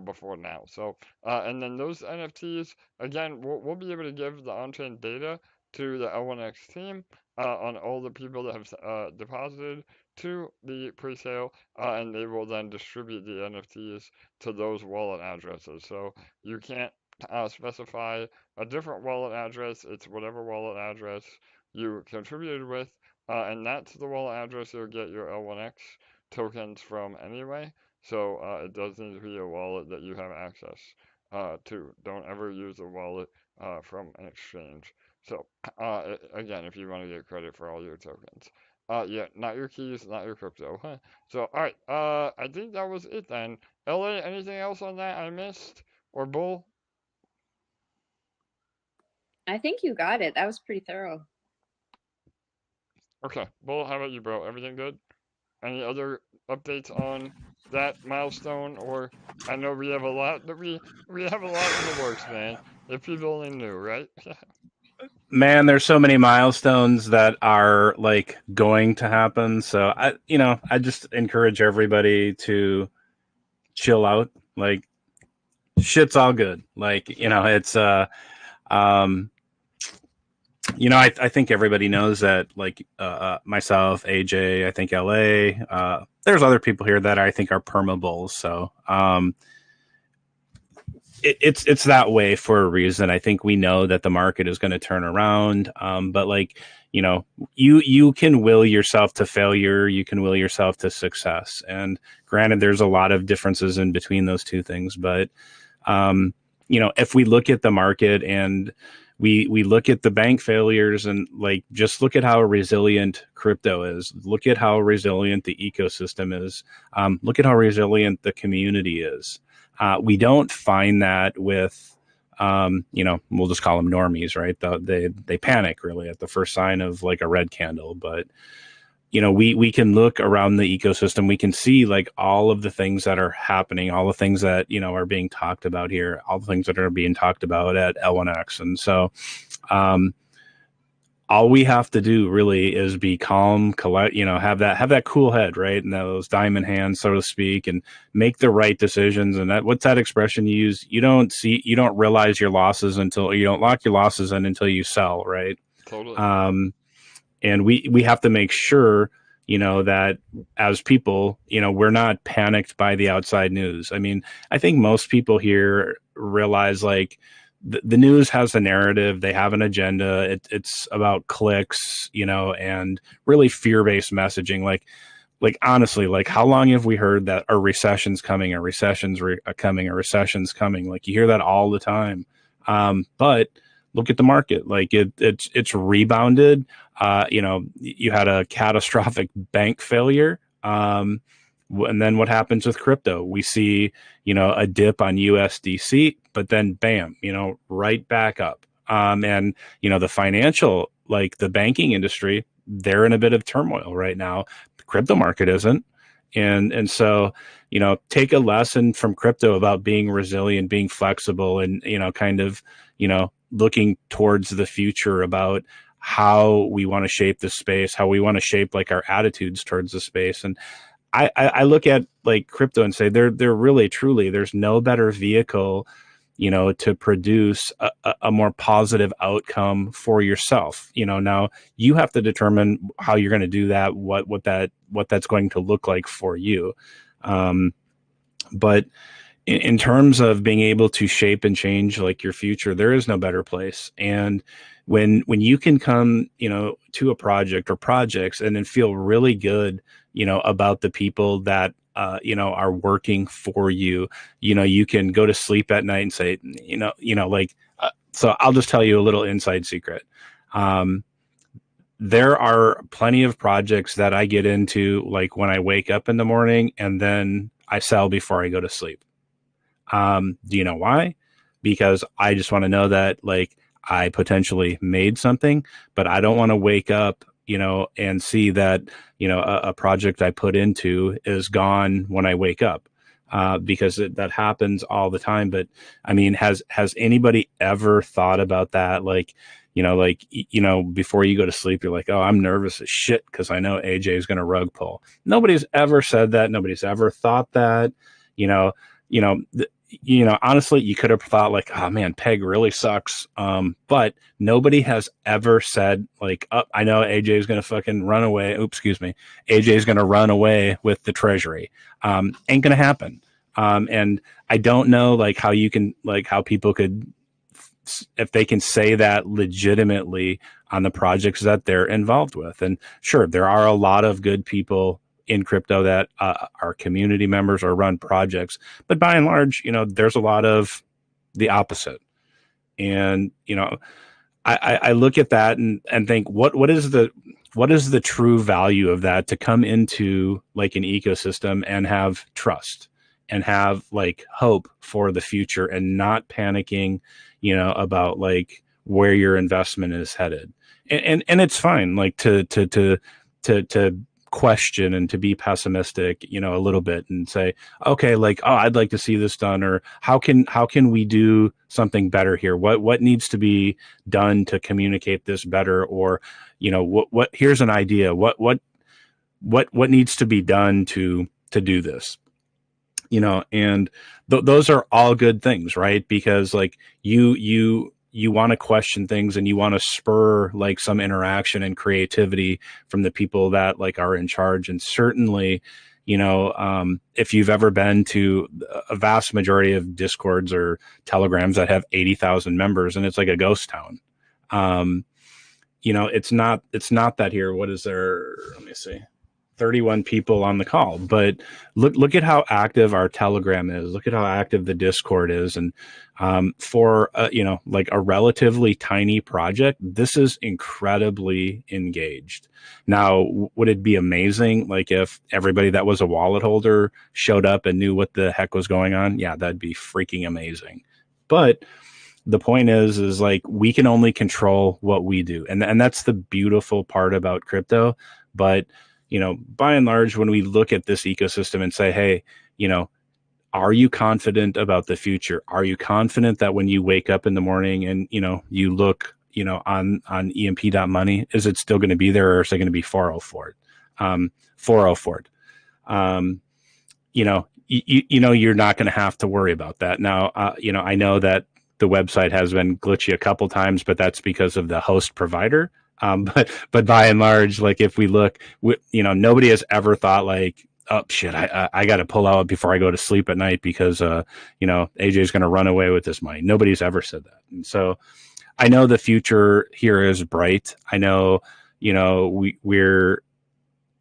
[SPEAKER 4] before now. So and then those NFTs again, we'll be able to give the on-chain data to the L1X team on all the people that have deposited to the presale, and they will then distribute the NFTs to those wallet addresses. So you can't specify a different wallet address. It's whatever wallet address you contributed with, and that's the wallet address you'll get your L1X tokens from anyway. So it does need to be a wallet that you have access to. Don't ever use a wallet from an exchange. So again, if you want to get credit for all your tokens. Yeah, not your keys, not your crypto. Huh. So, all right. I think that was it then. LA, anything else on that I missed? Or Bull?
[SPEAKER 5] I think you got it. That was pretty thorough.
[SPEAKER 4] Okay. Bull, how about you, bro? Everything good? Any other updates on that milestone? Or I know we have a lot that we have a lot in the works, man. If people only knew, right?
[SPEAKER 3] Man, there's so many milestones that are like going to happen. So I just encourage everybody to chill out. Like shit's all good. Like, it's I think everybody knows that, like myself, AJ, I think LA, there's other people here that I think are perma bulls. So it's that way for a reason. I think we know that the market is going to turn around. But like, you can will yourself to failure. You can will yourself to success. And granted, there's a lot of differences in between those two things. But, if we look at the market and we look at the bank failures and like, just look at how resilient crypto is. Look at how resilient the ecosystem is. Look at how resilient the community is. We don't find that with, we'll just call them normies, right? They panic really at the first sign of like a red candle. But, we can look around the ecosystem. We can see like all of the things that are happening, all the things that, are being talked about here, all the things that are being talked about at L1X. And so, all we have to do really is be calm, collect, have that cool head, right? And those diamond hands, so to speak, and make the right decisions. And what's that expression you use? You don't realize your losses until you don't lock your losses in until you sell, right?
[SPEAKER 4] Totally.
[SPEAKER 3] And we have to make sure, that as people, we're not panicked by the outside news. I mean, I think most people here realize like, the news has a narrative. They have an agenda. It's about clicks, and really fear-based messaging. Like honestly, like how long have we heard that a recession's coming, a recession's coming, a recession's coming? Like you hear that all the time. But look at the market. Like it's rebounded. You had a catastrophic bank failure. And then what happens with crypto? We see, a dip on USDC, but then bam, right back up. And, the financial, like the banking industry, they're in a bit of turmoil right now. The crypto market isn't. And so, take a lesson from crypto about being resilient, being flexible, and, kind of, looking towards the future about how we want to shape the space, how we want to shape like our attitudes towards the space. And I look at like crypto and say they're really truly, there's no better vehicle, you know, to produce a more positive outcome for yourself. You know, now you have to determine how you're going to do that, what that's going to look like for you. But in terms of being able to shape and change like your future, there is no better place. And when you can come, you know, to a project or projects and then feel really good, you know, about the people that you know, are working for you, you know, you can go to sleep at night and say, like, so I'll just tell you a little inside secret. There are plenty of projects that I get into, like when I wake up in the morning and then I sell before I go to sleep. Do you know why? Because I just want to know that, like, I potentially made something, but I don't want to wake up, you know, and see that, you know, a project I put into is gone when I wake up, because that happens all the time. But I mean, has anybody ever thought about that? Like, before you go to sleep, you're like, oh, I'm nervous as shit because I know AJ is going to rug pull. Nobody's ever said that. Nobody's ever thought that, honestly, you could have thought like, oh man, Peg really sucks. But nobody has ever said like, oh, I know AJ is going to fucking run away. Oops, excuse me. AJ is going to run away with the treasury. Ain't going to happen. And I don't know like how you can, like how people could, if they can say that legitimately on the projects that they're involved with. And sure, there are a lot of good people in crypto that are community members or run projects, but by and large, you know, there's a lot of the opposite. And, you know, I look at that and think, what is the true value of that to come into like an ecosystem and have trust and have like hope for the future and not panicking, you know, about like where your investment is headed. And it's fine, like to question and to be pessimistic, you know, a little bit and say, okay, like, oh, I'd like to see this done, or how can we do something better here? What needs to be done to communicate this better? Or, you know, what here's an idea. What needs to be done to do this? You know, and those are all good things, right? Because like you want to question things and you want to spur like some interaction and creativity from the people that like are in charge. And certainly, you know, if you've ever been to a vast majority of Discords or Telegrams that have 80,000 members and it's like a ghost town, you know, it's not that here. What is there? Let me see. 31 people on the call, but look at how active our Telegram is. Look at how active the Discord is. And for you know, like a relatively tiny project, this is incredibly engaged. Now, would it be amazing like if everybody that was a wallet holder showed up and knew what the heck was going on? Yeah, that'd be freaking amazing. But the point is like we can only control what we do, and that's the beautiful part about crypto. But you know, by and large, when we look at this ecosystem and say, hey, you know, are you confident about the future? Are you confident that when you wake up in the morning and, you know, you look, you know, on EMP.Money, is it still going to be there, or is it going to be 404? 404. You know, you know, you're not going to have to worry about that. Now, you know, I know that the website has been glitchy a couple times, but that's because of the host provider. But by and large, like if we look, you know, nobody has ever thought like, oh shit, I got to pull out before I go to sleep at night because, you know, AJ is going to run away with this money. Nobody's ever said that. And so I know the future here is bright. I know, you know, we're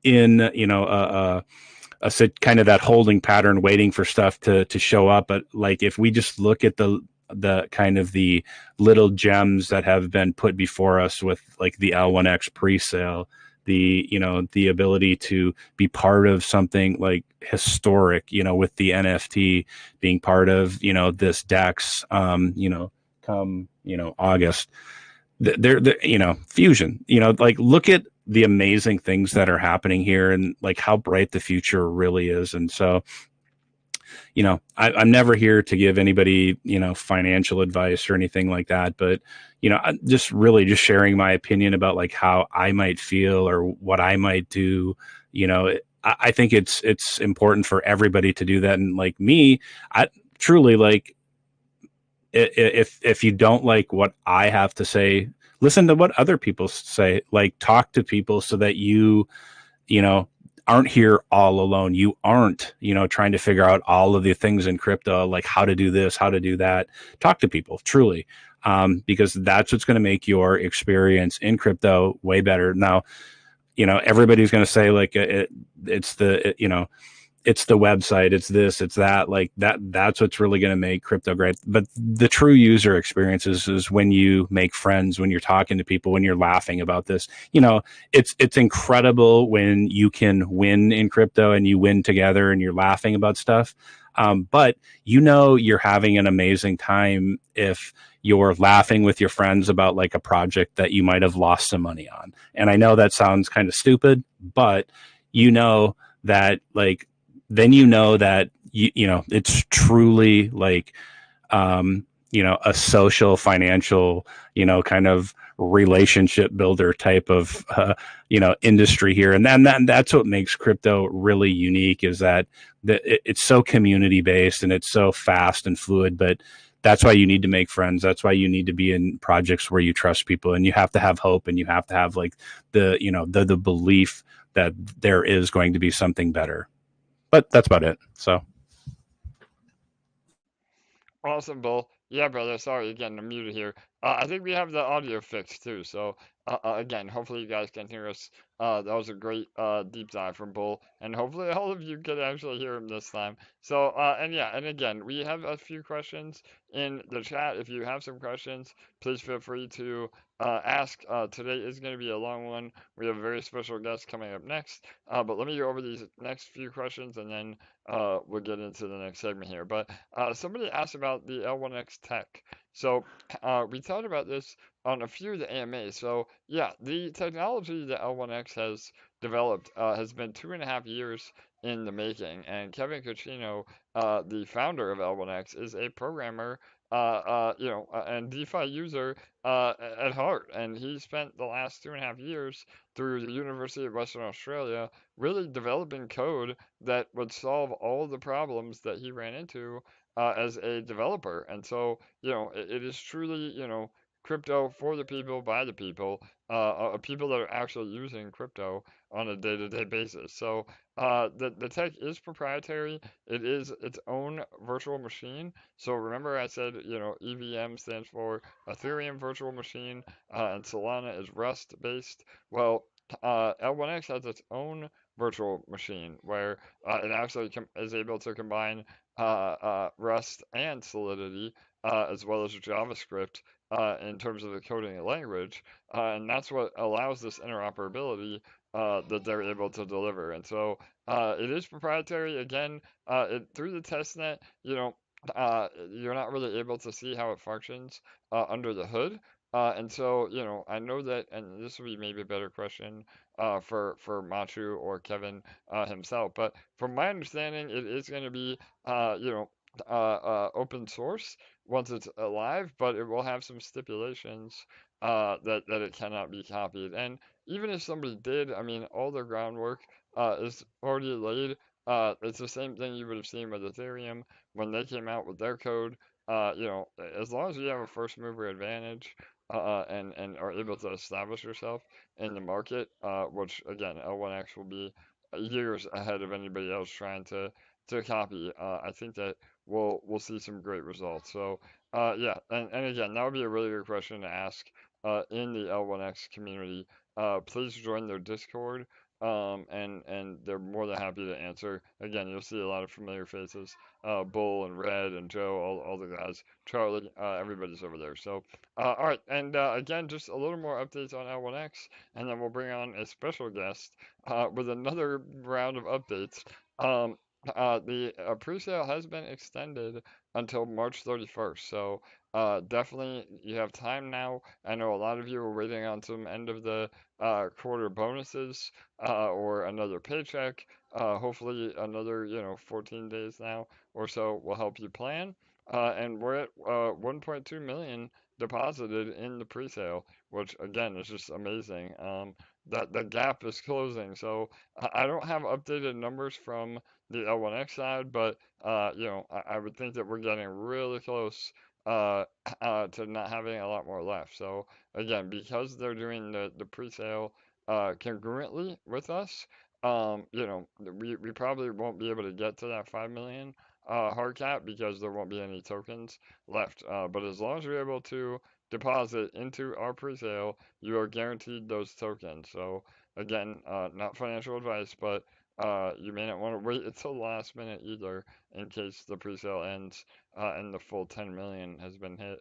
[SPEAKER 3] in, you know, a kind of that holding pattern, waiting for stuff to show up. But like, if we just look at the kind of the little gems that have been put before us with like the L1X pre-sale, the, you know, the ability to be part of something like historic, you know, with the NFT being part of, you know, this DEX, you know, come, you know, August, they're you know, fusion, you know, like look at the amazing things that are happening here and like how bright the future really is. And so, you know, I'm never here to give anybody, you know, financial advice or anything like that. But, you know, I'm just really sharing my opinion about like how I might feel or what I might do, you know, I think it's important for everybody to do that. And like me, I truly like, if you don't like what I have to say, listen to what other people say. Like, talk to people so that you know, aren't here all alone. You aren't, trying to figure out all of the things in crypto, like how to do this, how to do that. Talk to people, truly, because that's what's going to make your experience in crypto way better. Now, everybody's going to say like it's the, it's the website, it's this, it's that, like that's what's really going to make crypto great. But the true user experiences is when you make friends, when you're talking to people, when you're laughing about this. It's incredible when you can win in crypto and you win together and you're laughing about stuff. But you're having an amazing time if you're laughing with your friends about like a project that you might have lost some money on. And I know that sounds kind of stupid, but that like, then that it's truly like a social, financial, kind of relationship builder type of industry here. And then that's what makes crypto really unique, is that it's so community based and it's so fast and fluid. But that's why you need to make friends. That's why you need to be in projects where you trust people, and you have to have hope, and you have to have like the belief that there is going to be something better. But that's about it. So
[SPEAKER 4] Awesome, Bull. Yeah, brother. Sorry, again, I'm muted here. I think we have the audio fixed too. So, again, hopefully you guys can hear us. That was a great deep dive from Bull, and hopefully all of you could actually hear him this time. So, and yeah, and again, we have a few questions in the chat. If you have some questions, please feel free to ask. Today is going to be a long one. We have a very special guest coming up next. But let me go over these next few questions, and then we'll get into the next segment here. But somebody asked about the L1X tech. So we talked about this on a few of the AMAs. So yeah, the technology that L1X has developed has been 2.5 years in the making. And Kevin Cucino, the founder of L1X, is a programmer, and DeFi user at heart. And he spent the last 2.5 years through the University of Western Australia really developing code that would solve all of the problems that he ran into as a developer. And so, it is truly, crypto for the people, by the people, people that are actually using crypto on a day-to-day basis. So the tech is proprietary. It is its own virtual machine. So remember I said, EVM stands for Ethereum Virtual Machine, and Solana is Rust-based. Well, L1X has its own virtual machine where it actually is able to combine Rust and Solidity, as well as JavaScript, in terms of the coding language, and that's what allows this interoperability that they're able to deliver. And so it is proprietary. Again, through the testnet, you're not really able to see how it functions under the hood. And so, I know that, and this would be maybe a better question for Machu or Kevin himself. But from my understanding, it is going to be, open source once it's live, but it will have some stipulations that it cannot be copied. And even if somebody did, I mean, all the groundwork is already laid. It's the same thing you would have seen with Ethereum when they came out with their code. As long as you have a first mover advantage, and are able to establish yourself in the market, which again, L1X will be years ahead of anybody else trying to copy. I think that we'll see some great results. So yeah, and again, that would be a really good question to ask in the L1X community. Please join their Discord. And they're more than happy to answer. Again, you'll see a lot of familiar faces, Bull and Red and Joe, all the guys, Charlie, everybody's over there. So, all right, and again, just a little more updates on L1X, and then we'll bring on a special guest with another round of updates. The pre-sale has been extended until March 31st, so definitely you have time now. I know a lot of you are waiting on some end of the quarter bonuses or another paycheck. Hopefully another 14 days now or so will help you plan. and we're at 1.2 million deposited in the pre-sale, which again is just amazing. That the gap is closing. So I don't have updated numbers from the L1X side, but I would think that we're getting really close to not having a lot more left. So again, because they're doing the pre-sale congruently with us, we probably won't be able to get to that 5 million hard cap because there won't be any tokens left. But as long as you're able to deposit into our pre-sale, you are guaranteed those tokens. So again, not financial advice, but you may not want to wait until the last minute either in case the pre-sale ends and the full 10 million has been hit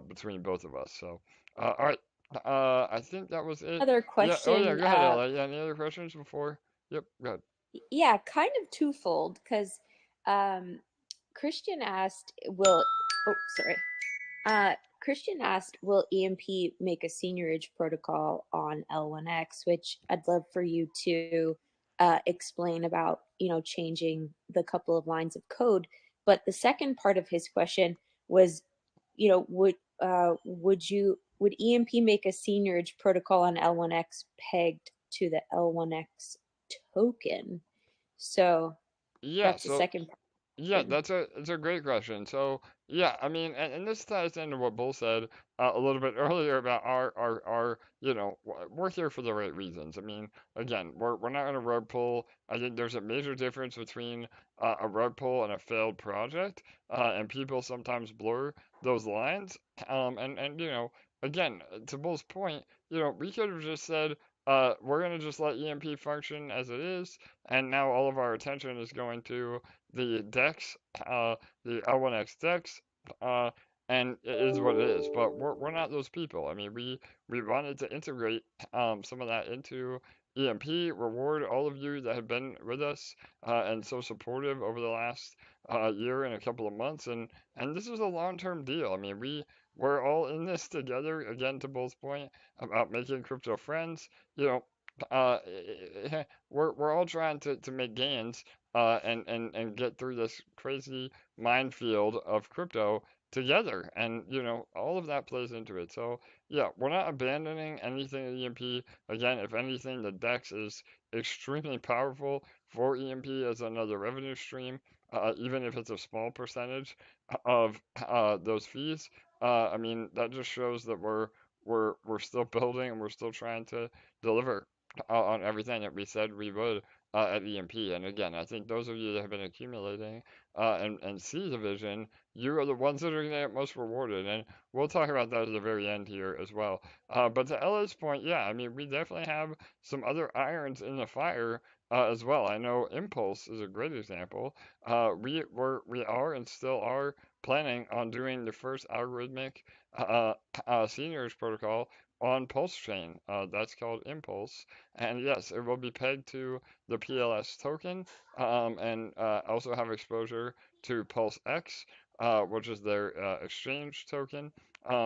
[SPEAKER 4] between both of us. So, all right. I think that was it.
[SPEAKER 5] Another
[SPEAKER 4] Yeah. Oh, yeah.
[SPEAKER 5] question.
[SPEAKER 4] Go ahead, Ella. Yeah. Any other questions before? Yep. Go ahead.
[SPEAKER 5] Yeah, kind of twofold because um, Christian asked, "Will oh sorry." Christian asked, "Will EMP make a seigniorage protocol on L1X?" Which I'd love for you to explain about, changing the couple of lines of code. But the second part of his question was, would EMP make a seigniorage protocol on L1X pegged to the L1X token? So
[SPEAKER 4] Yeah.
[SPEAKER 5] that's the
[SPEAKER 4] So
[SPEAKER 5] second
[SPEAKER 4] yeah,
[SPEAKER 5] question.
[SPEAKER 4] that's a great question. So yeah, I mean, and this ties into what Bull said a little bit earlier about our we're here for the right reasons. I mean, again, we're not in a rug pull. I think there's a major difference between a rug pull and a failed project, and people sometimes blur those lines. And again, to Bull's point, we could have just said. We're gonna just let EMP function as it is, and now all of our attention is going to the DEX, the L1X DEX, uh, and it is what it is. But we're not those people. I mean, we wanted to integrate some of that into EMP, reward all of you that have been with us and so supportive over the last year and a couple of months, and this is a long-term deal. I mean, we're all in this together. Again, to Bull's point about making crypto friends, you know. Uh, we're all trying to make gains and get through this crazy minefield of crypto together. And, all of that plays into it. So, yeah, we're not abandoning anything at EMP. Again, if anything, the DEX is extremely powerful for EMP as another revenue stream, even if it's a small percentage of those fees. I mean, that just shows that we're still building and we're still trying to deliver on everything that we said we would at EMP. And again, I think those of you that have been accumulating and see the vision, you are the ones that are going to get most rewarded. And we'll talk about that at the very end here as well. But to Ella's point, yeah, I mean, we definitely have some other irons in the fire as well. I know Impulse is a great example. We are and still are planning on doing the first algorithmic seniors protocol on Pulse Chain. That's called Impulse. And yes, it will be pegged to the PLS token and also have exposure to Pulse X, which is their exchange token.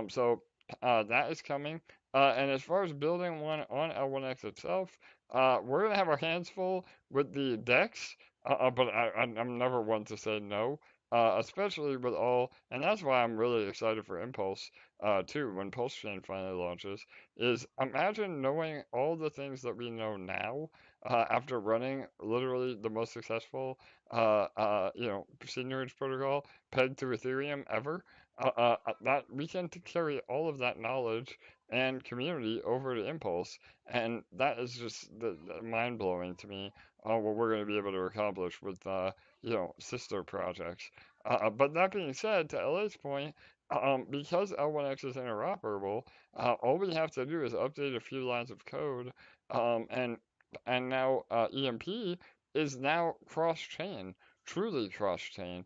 [SPEAKER 4] So that is coming. And as far as building one on L1X itself, we're going to have our hands full with the DEX, but I'm never one to say no. Especially with all, and that's why I'm really excited for Impulse, too, when Pulse Chain finally launches, is imagine knowing all the things that we know now, after running literally the most successful, Seigniorage protocol pegged to Ethereum ever, that we can carry all of that knowledge and community over to Impulse, and that is just mind blowing to me. What we're going to be able to accomplish with sister projects. But that being said, to LA's point, because L1X is interoperable, all we have to do is update a few lines of code, and now EMP is now cross-chain, truly cross-chain,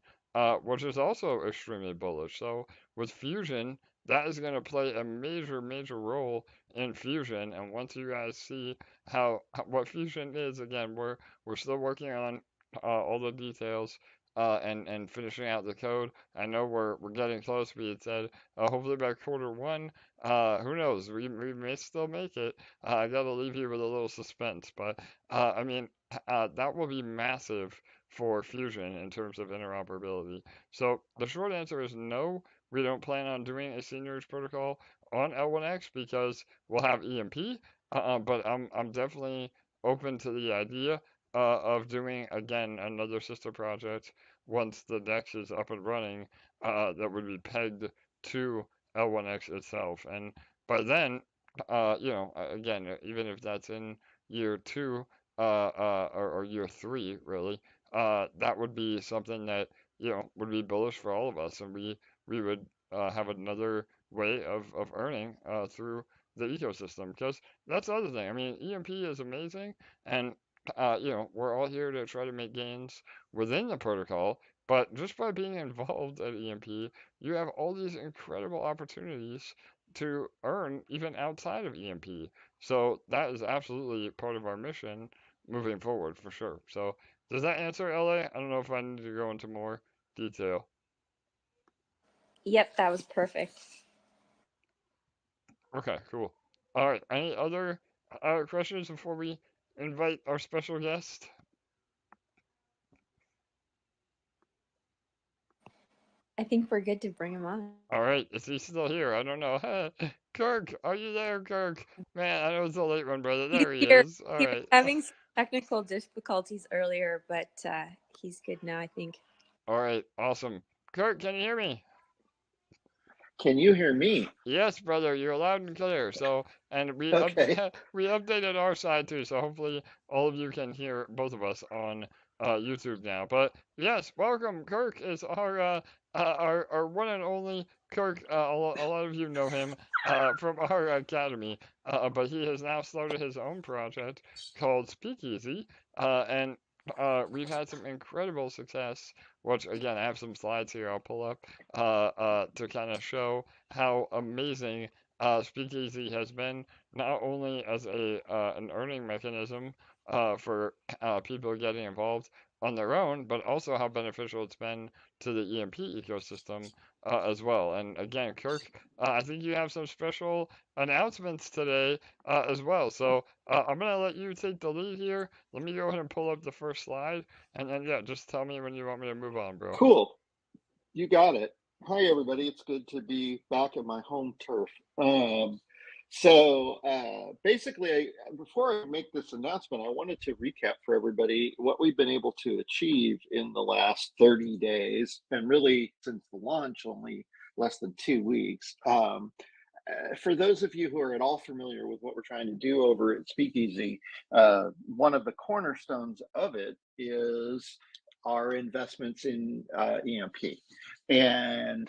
[SPEAKER 4] which is also extremely bullish. So with Fusion, that is going to play a major, major role in Fusion. And once you guys see what Fusion is, again, we're still working on all the details and finishing out the code. I know we're getting close. We had said hopefully by quarter 1. Who knows? We may still make it. I gotta leave you with a little suspense, but I mean that will be massive for Fusion in terms of interoperability. So the short answer is no. We don't plan on doing a seigniorage protocol on L1X because we'll have EMP. But I'm definitely open to the idea of doing again another sister project once the DEX is up and running that would be pegged to L1X itself. And by then, again, even if that's in year two or year three, really, that would be something that would be bullish for all of us, and we would have another way of earning through the ecosystem because that's the other thing. I mean, EMP is amazing, and we're all here to try to make gains within the protocol. But just by being involved at EMP, you have all these incredible opportunities to earn even outside of EMP. So that is absolutely part of our mission moving forward for sure. So does that answer, LA? I don't know if I need to go into more detail.
[SPEAKER 5] Yep, that was perfect.
[SPEAKER 4] Okay, cool. All right. Any other questions before we invite our special guest?
[SPEAKER 5] I think we're good to bring him on.
[SPEAKER 4] All right. Is he still here? I don't know. Kirk, are you there, Kirk? Man, I know it's a late one, brother. There he
[SPEAKER 5] Here.
[SPEAKER 4] is. All
[SPEAKER 5] He was
[SPEAKER 4] right.
[SPEAKER 5] having some technical difficulties earlier, but he's good now, I think.
[SPEAKER 4] All right. Awesome. Kirk, can you hear me?
[SPEAKER 7] Can you hear me?
[SPEAKER 4] Yes, brother, you're loud and clear. So, and we
[SPEAKER 7] Okay.
[SPEAKER 4] we updated our side too. So hopefully all of you can hear both of us on YouTube now. But yes, welcome. Kirk is our one and only Kirk. A lot of you know him from our academy. But he has now started his own project called Speakeasy. And we've had some incredible success. Which again, I have some slides here I'll pull up to kind of show how amazing Speakeasy has been, not only as a an earning mechanism for people getting involved on their own, but also how beneficial it's been to the EMP ecosystem as well. And again, Kirk, I think you have some special announcements today as well. So I'm gonna let you take the lead here. Let me go ahead and pull up the first slide, and then yeah, just tell me when you want me to move on, bro.
[SPEAKER 7] Cool. You got it. Hi, everybody. It's good to be back at my home turf. Basically, before I make this announcement, I wanted to recap for everybody what we've been able to achieve in the last 30 days, and really since the launch, only less than 2 weeks. For those of you who are at all familiar with what we're trying to do over at Speakeasy, one of the cornerstones of it is our investments in EMP. And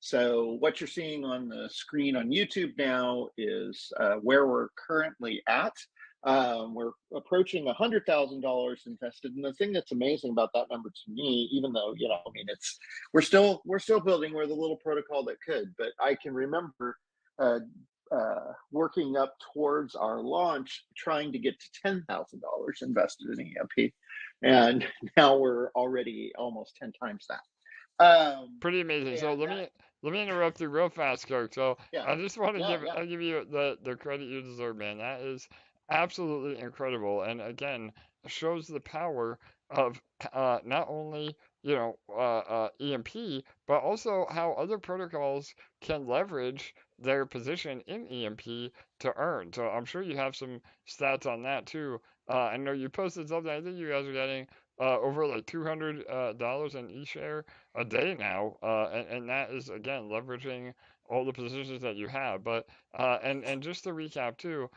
[SPEAKER 7] so what you're seeing on the screen on YouTube now is where we're currently at. We're approaching $100,000 invested, and the thing that's amazing about that number to me, even though we're still building, we're the little protocol that could, but I can remember working up towards our launch, trying to get to $10,000 invested in EMP, and now we're already almost 10 times that.
[SPEAKER 4] Pretty amazing. So let me interrupt you real fast, Kirk. So
[SPEAKER 7] Yeah,
[SPEAKER 4] I just want to
[SPEAKER 7] yeah.
[SPEAKER 4] give you the credit you deserve, man. That is absolutely incredible, and again shows the power of not only EMP, but also how other protocols can leverage their position in EMP to earn. So I'm sure you have some stats on that too. I know you posted something. I think you guys are getting over like $200 in eShare a day now, and that is again leveraging all the positions that you have. But and just to recap too,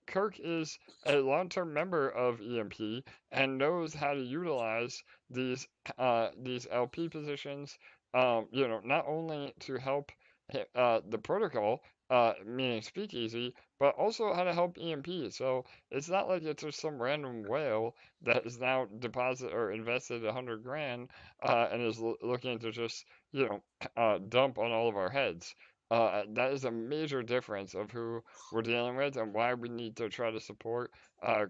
[SPEAKER 4] Kirk is a long-term member of EMP and knows how to utilize these LP positions. Not only to help the protocol, meaning Speakeasy, but also how to help EMP. So it's not like it's just some random whale that is now deposit or invested 100 grand and is looking to just dump on all of our heads. That is a major difference of who we're dealing with and why we need to try to support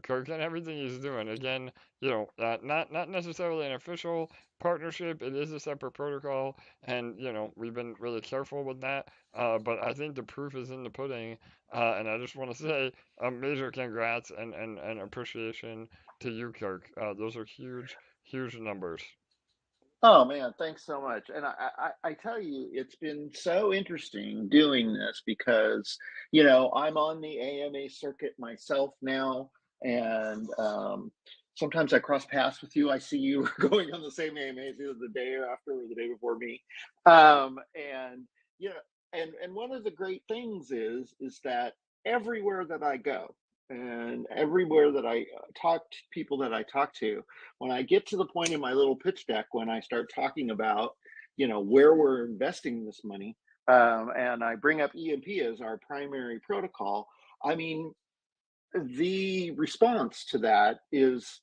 [SPEAKER 4] Kirk and everything he's doing. Again, not necessarily an official partnership. It is a separate protocol, and we've been really careful with that. But I think the proof is in the pudding, and I just want to say a major congrats and appreciation to you, Kirk. Those are huge, huge numbers.
[SPEAKER 7] Oh man, thanks so much. And I tell you, it's been so interesting doing this because, I'm on the AMA circuit myself now, and sometimes I cross paths with you. I see you going on the same AMAs either the day after or the day before me. And you know, and one of the great things is that everywhere that I go and everywhere that I talk to people that I talk to, when I get to the point in my little pitch deck, when I start talking about, where we're investing this money, and I bring up EMP as our primary protocol, I mean, the response to that is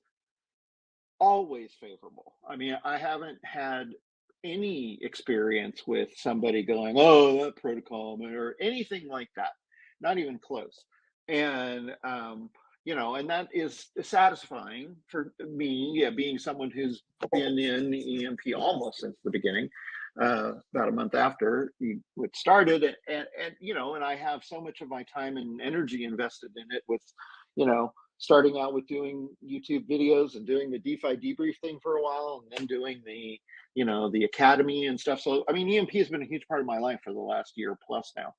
[SPEAKER 7] always favorable. I mean, I haven't had any experience with somebody going, "Oh, that protocol," or anything like that. Not even close. And and that is satisfying for me, yeah, being someone who's been in EMP almost since the beginning, about a month after it started, and I have so much of my time and energy invested in it with, starting out with doing YouTube videos and doing the DeFi debrief thing for a while, and then doing the academy and stuff. So, I mean, EMP has been a huge part of my life for the last year plus now.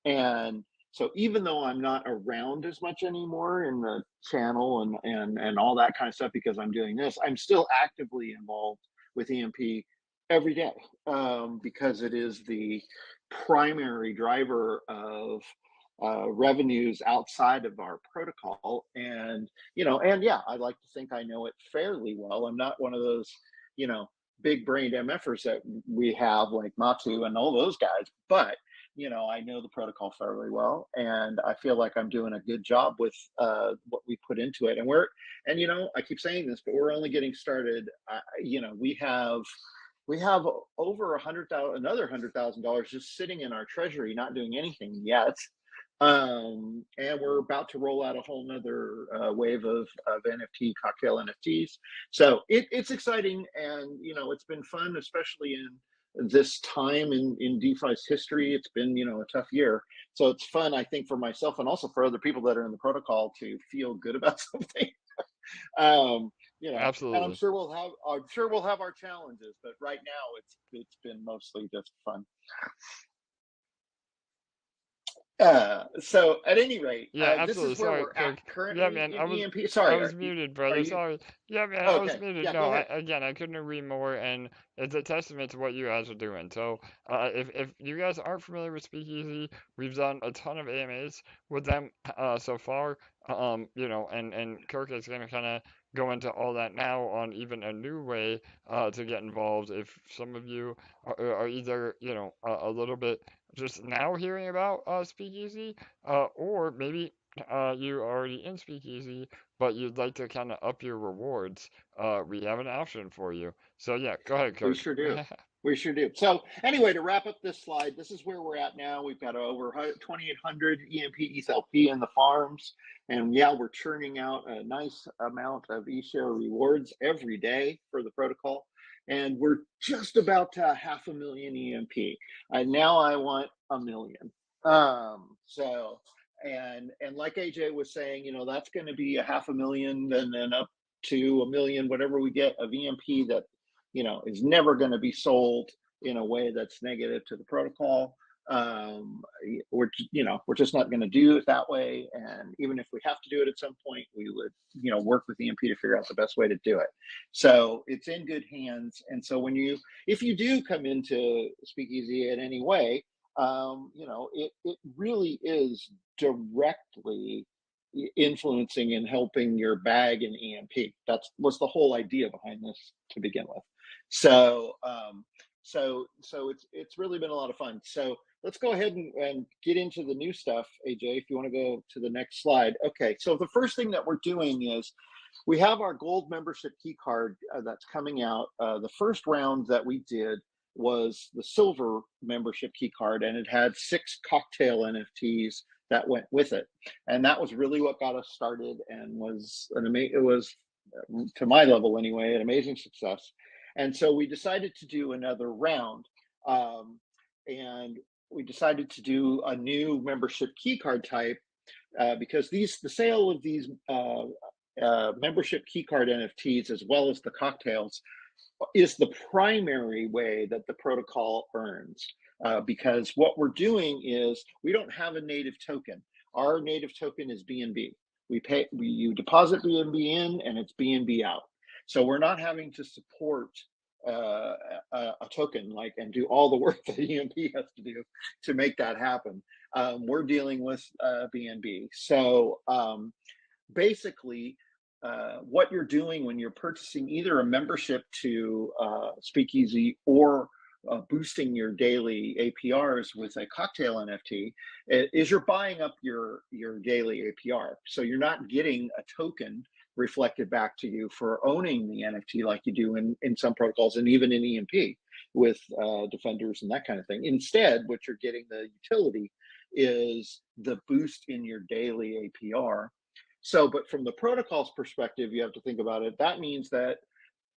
[SPEAKER 7] And so even though I'm not around as much anymore in the channel and all that kind of stuff because I'm doing this, I'm still actively involved with EMP every day, because it is the primary driver of revenues outside of our protocol. And yeah, I like to think I know it fairly well. I'm not one of those big brained MFers that we have like Matu and all those guys, but I know the protocol fairly well, and I feel like I'm doing a good job with what we put into it. And I keep saying this, but we're only getting started. We have over another $100,000 just sitting in our treasury, not doing anything yet. And we're about to roll out a whole nother wave of NFT cocktail NFTs. So it's exciting, and it's been fun, especially in this time in DeFi's history. It's been a tough year, so it's fun, I think, for myself and also for other people that are in the protocol to feel good about something. And
[SPEAKER 4] Absolutely.
[SPEAKER 7] I'm sure we'll have our challenges, but right now it's been mostly just fun. So at any rate,
[SPEAKER 4] Yeah,
[SPEAKER 7] this
[SPEAKER 4] absolutely.
[SPEAKER 7] is where
[SPEAKER 4] Sorry,
[SPEAKER 7] we're
[SPEAKER 4] Kirk.
[SPEAKER 7] at currently
[SPEAKER 4] Yeah, man,
[SPEAKER 7] in
[SPEAKER 4] I was
[SPEAKER 7] EMP. Sorry,
[SPEAKER 4] I was muted, brother.
[SPEAKER 7] you
[SPEAKER 4] Sorry. Yeah, man, I was
[SPEAKER 7] okay?
[SPEAKER 4] muted.
[SPEAKER 7] Yeah,
[SPEAKER 4] No,
[SPEAKER 7] go ahead.
[SPEAKER 4] again, I couldn't agree more, and it's a testament to what you guys are doing. So, if you guys aren't familiar with Speakeasy, we've done a ton of AMAs with them so far. And Kirk is gonna kind of go into all that now on even a new way to get involved. If some of you are either a little bit just now hearing about Speakeasy, or maybe you're already in Speakeasy, but you'd like to kind of up your rewards. We have an option for you. So yeah, go ahead,
[SPEAKER 7] We
[SPEAKER 4] Kirk.
[SPEAKER 7] sure do. We sure do. So anyway, to wrap up this slide, this is where we're at now. We've got over 2,800 EMP ETHLP in the farms, and yeah, we're churning out a nice amount of eShare rewards every day for the protocol, and we're just about to 500,000 EMP. Now I want 1 million. So and like AJ was saying, that's going to be 500,000, and then up to 1 million, whatever we get of EMP that is never going to be sold in a way that's negative to the protocol. We're just not going to do it that way. And even if we have to do it at some point, we would, work with EMP to figure out the best way to do it. So it's in good hands. And so if you do come into Speakeasy in any way, it really is directly influencing and helping your bag in EMP. That was the whole idea behind this to begin with. So it's really been a lot of fun. So let's go ahead and get into the new stuff, AJ, if you want to go to the next slide. Okay, so the first thing that we're doing is we have our gold membership key card that's coming out. The first round that we did was the silver membership key card, and it had 6 cocktail NFTs that went with it, and that was really what got us started, and it was, to my level anyway, an amazing success. And so we decided to do another round, and we decided to do a new membership key card type, because the sale of these membership keycard NFTs as well as the cocktails is the primary way that the protocol earns. Because what we're doing is we don't have a native token. Our native token is BNB. You deposit BNB in and it's BNB out. So we're not having to support a token and do all the work that EMP has to do to make that happen. We're dealing with BNB. So basically, what you're doing when you're purchasing either a membership to Speakeasy or boosting your daily APRs with a cocktail NFT is you're buying up your daily APR. So you're not getting a token reflected back to you for owning the NFT like you do in some protocols and even in EMP with defenders and that kind of thing. Instead, what you're getting, the utility, is the boost in your daily APR. So, but from the protocol's perspective, you have to think about it. That means that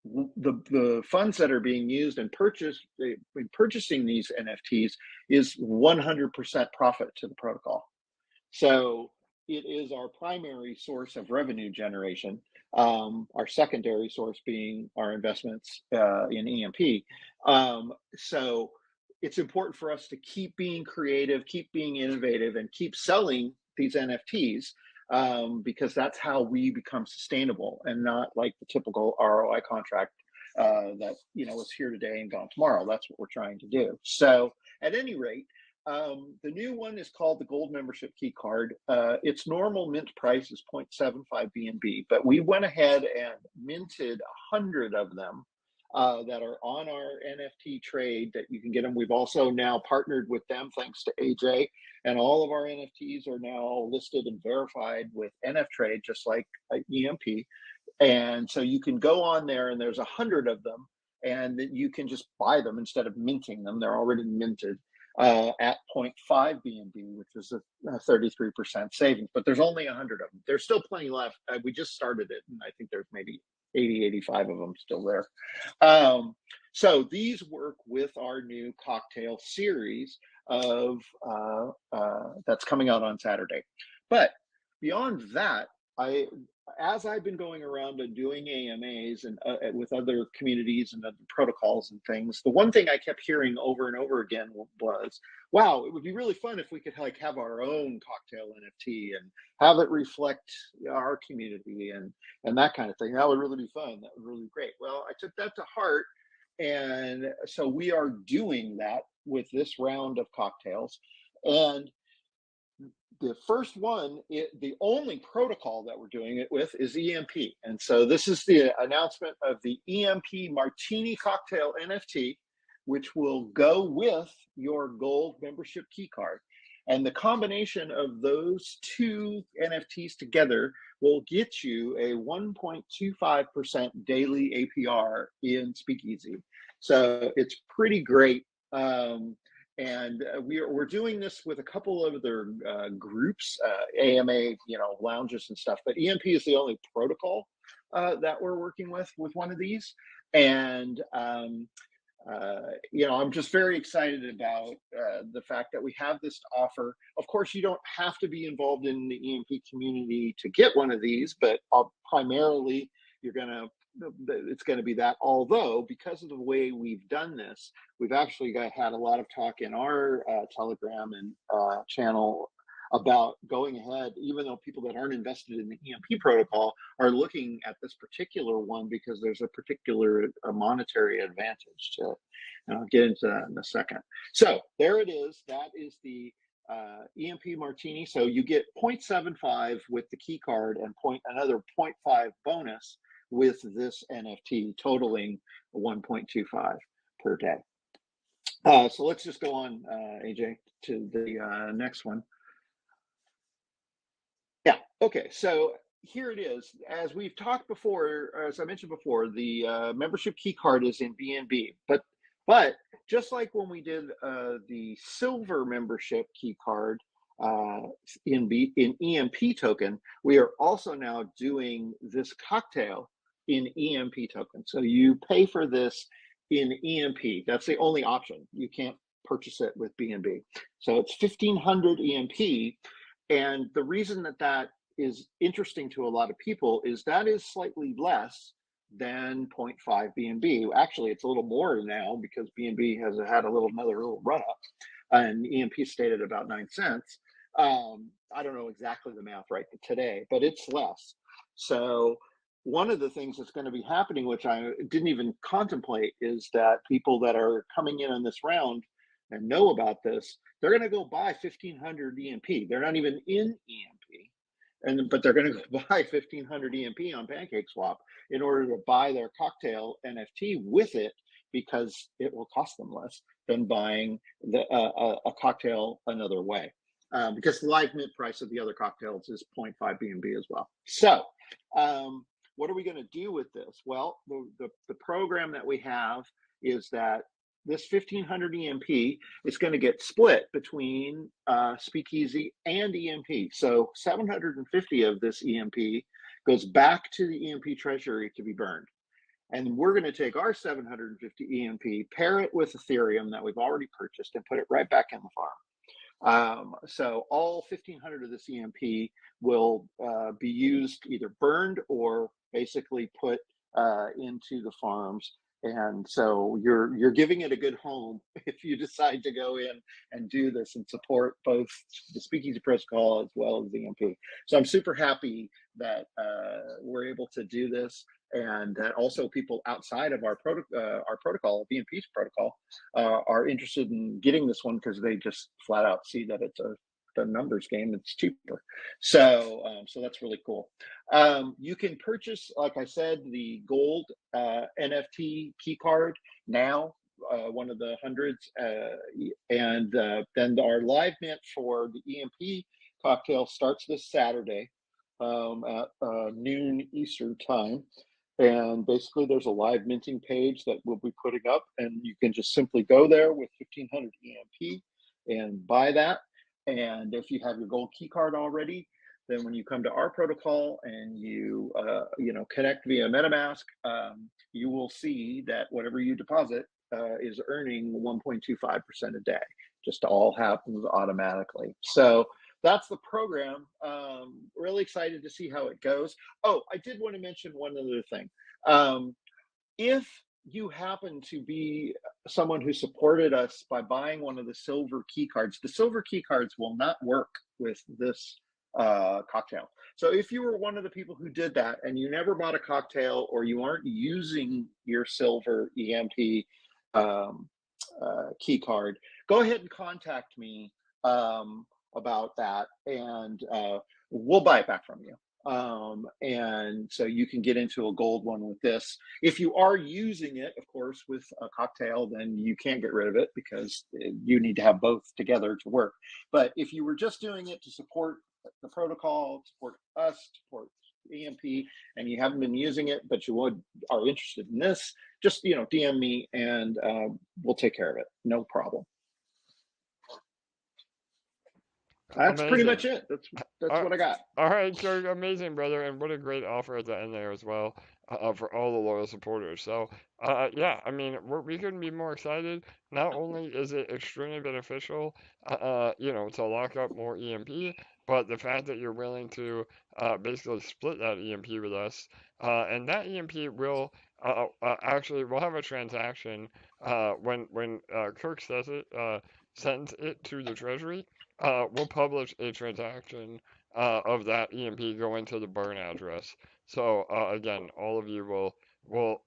[SPEAKER 7] the funds that are being used in purchasing these NFTs is 100% profit to the protocol. So it is our primary source of revenue generation, our secondary source being our investments in EMP. So it's important for us to keep being creative, keep being innovative, and keep selling these NFTs. Because that's how we become sustainable and not like the typical ROI contract that is here today and gone tomorrow. That's what we're trying to do. So at any rate, the new one is called the Gold Membership Key Card. Its normal mint price is 0.75 BNB, but we went ahead and minted 100 of them that are on our NFT trade that you can get them. We've also now partnered with them thanks to AJ, and all of our NFTs are now listed and verified with NFTrade, just like EMP. And so you can go on there and there's 100 of them and you can just buy them instead of minting them. They're already minted at 0.5 BNB, which is a 33% savings, but there's only 100 of them. There's still plenty left. We just started it and I think there's maybe 80, 85 of them still there. So these work with our new cocktail series of that's coming out on Saturday. But beyond that, as I've been going around and doing AMAs and with other communities and other protocols and things, the one thing I kept hearing over and over again was, wow, it would be really fun if we could have our own cocktail NFT and have it reflect our community and that kind of thing. That would really be fun. That would really be great. Well, I took that to heart. And so we are doing that with this round of cocktails. And the first one, the only protocol that we're doing it with is EMP. And so this is the announcement of the EMP Martini Cocktail NFT, which will go with your gold membership key card. And the combination of those two NFTs together will get you a 1.25% daily APR in Speakeasy. So it's pretty great. And we're doing this with a couple of other groups, AMA, lounges and stuff. But EMP is the only protocol that we're working with one of these. And I'm just very excited about the fact that we have this to offer. Of course, you don't have to be involved in the EMP community to get one of these, but primarily it's going to be that. Although, because of the way we've done this, we've actually had a lot of talk in our Telegram and channel about going ahead, even though people that aren't invested in the EMP protocol are looking at this particular one because there's a particular monetary advantage to it. And I'll get into that in a second. So there it is. That is the EMP Martini. So you get 0.75 with the key card and another 0.5 bonus with this NFT, totaling 1.25 per day. So let's just go on, AJ, to the next one. Yeah, okay, so here it is. As we've talked before, as I mentioned before, the membership key card is in BNB, but just like when we did the silver membership key card in EMP token, we are also now doing this cocktail in EMP token. So you pay for this in EMP. That's the only option. You can't purchase it with BNB. So it's 1,500 EMP. And the reason that is interesting to a lot of people is that is slightly less than 0.5 BNB. Actually, it's a little more now because BNB has had another little run up, and EMP stayed at about 9 cents. I don't know exactly the math right today, but it's less. So one of the things that's going to be happening, which I didn't even contemplate, is that people that are coming in on this round and know about this, they're going to go buy 1,500 EMP. They're not even in EMP, but they're going to go buy 1,500 EMP on PancakeSwap in order to buy their cocktail NFT with it, because it will cost them less than buying a cocktail another way. Because the live mint price of the other cocktails is 0.5 BNB as well. So what are we going to do with this? Well, the program that we have is that this 1,500 EMP is going to get split between Speakeasy and EMP. So 750 of this EMP goes back to the EMP treasury to be burned. And we're going to take our 750 EMP, pair it with Ethereum that we've already purchased, and put it right back in the farm. So all 1,500 of this EMP will be used, either burned or basically put into the farms. And so you're giving it a good home if you decide to go in and do this and support both the Speakeasy protocol as well as the EMP. So I'm super happy that we're able to do this, and that also people outside of our protocol, BNP's protocol, are interested in getting this one because they just flat out see that it's the numbers game. It's cheaper. So that's really cool. You can purchase, like I said, the gold NFT key card now, one of the hundreds, and then our live mint for the EMP cocktail starts this Saturday at noon Eastern time. And basically there's a live minting page that we'll be putting up, and you can just simply go there with 1,500 EMP and buy that. And if you have your gold key card already, then when you come to our protocol and you connect via MetaMask, you will see that whatever you deposit is earning 1.25% a day. Just all happens automatically. So that's the program. Really excited to see how it goes. Oh, I did want to mention one other thing. If you happen to be someone who supported us by buying one of the silver key cards, the silver key cards will not work with this cocktail. So if you were one of the people who did that and you never bought a cocktail, or you aren't using your silver EMP key card, go ahead and contact me about that, and we'll buy it back from you. And so you can get into a gold one with this. If you are using it, of course, with a cocktail, then you can't get rid of it because you need to have both together to work. But if you were just doing it to support the protocol, support us, support EMP, and you haven't been using it, but you are interested in this, just DM me, and we'll take care of it. No problem. That's pretty much it. That's what I got.
[SPEAKER 4] All right, Kirk, amazing, brother, and what a great offer at the end there as well for all the loyal supporters. So, yeah, I mean, we couldn't be more excited. Not only is it extremely beneficial, to lock up more EMP, but the fact that you're willing to basically split that EMP with us, and that EMP will actually we'll have a transaction when Kirk says it sends it to the treasury. We'll publish a transaction of that EMP going to the burn address. So again, all of you will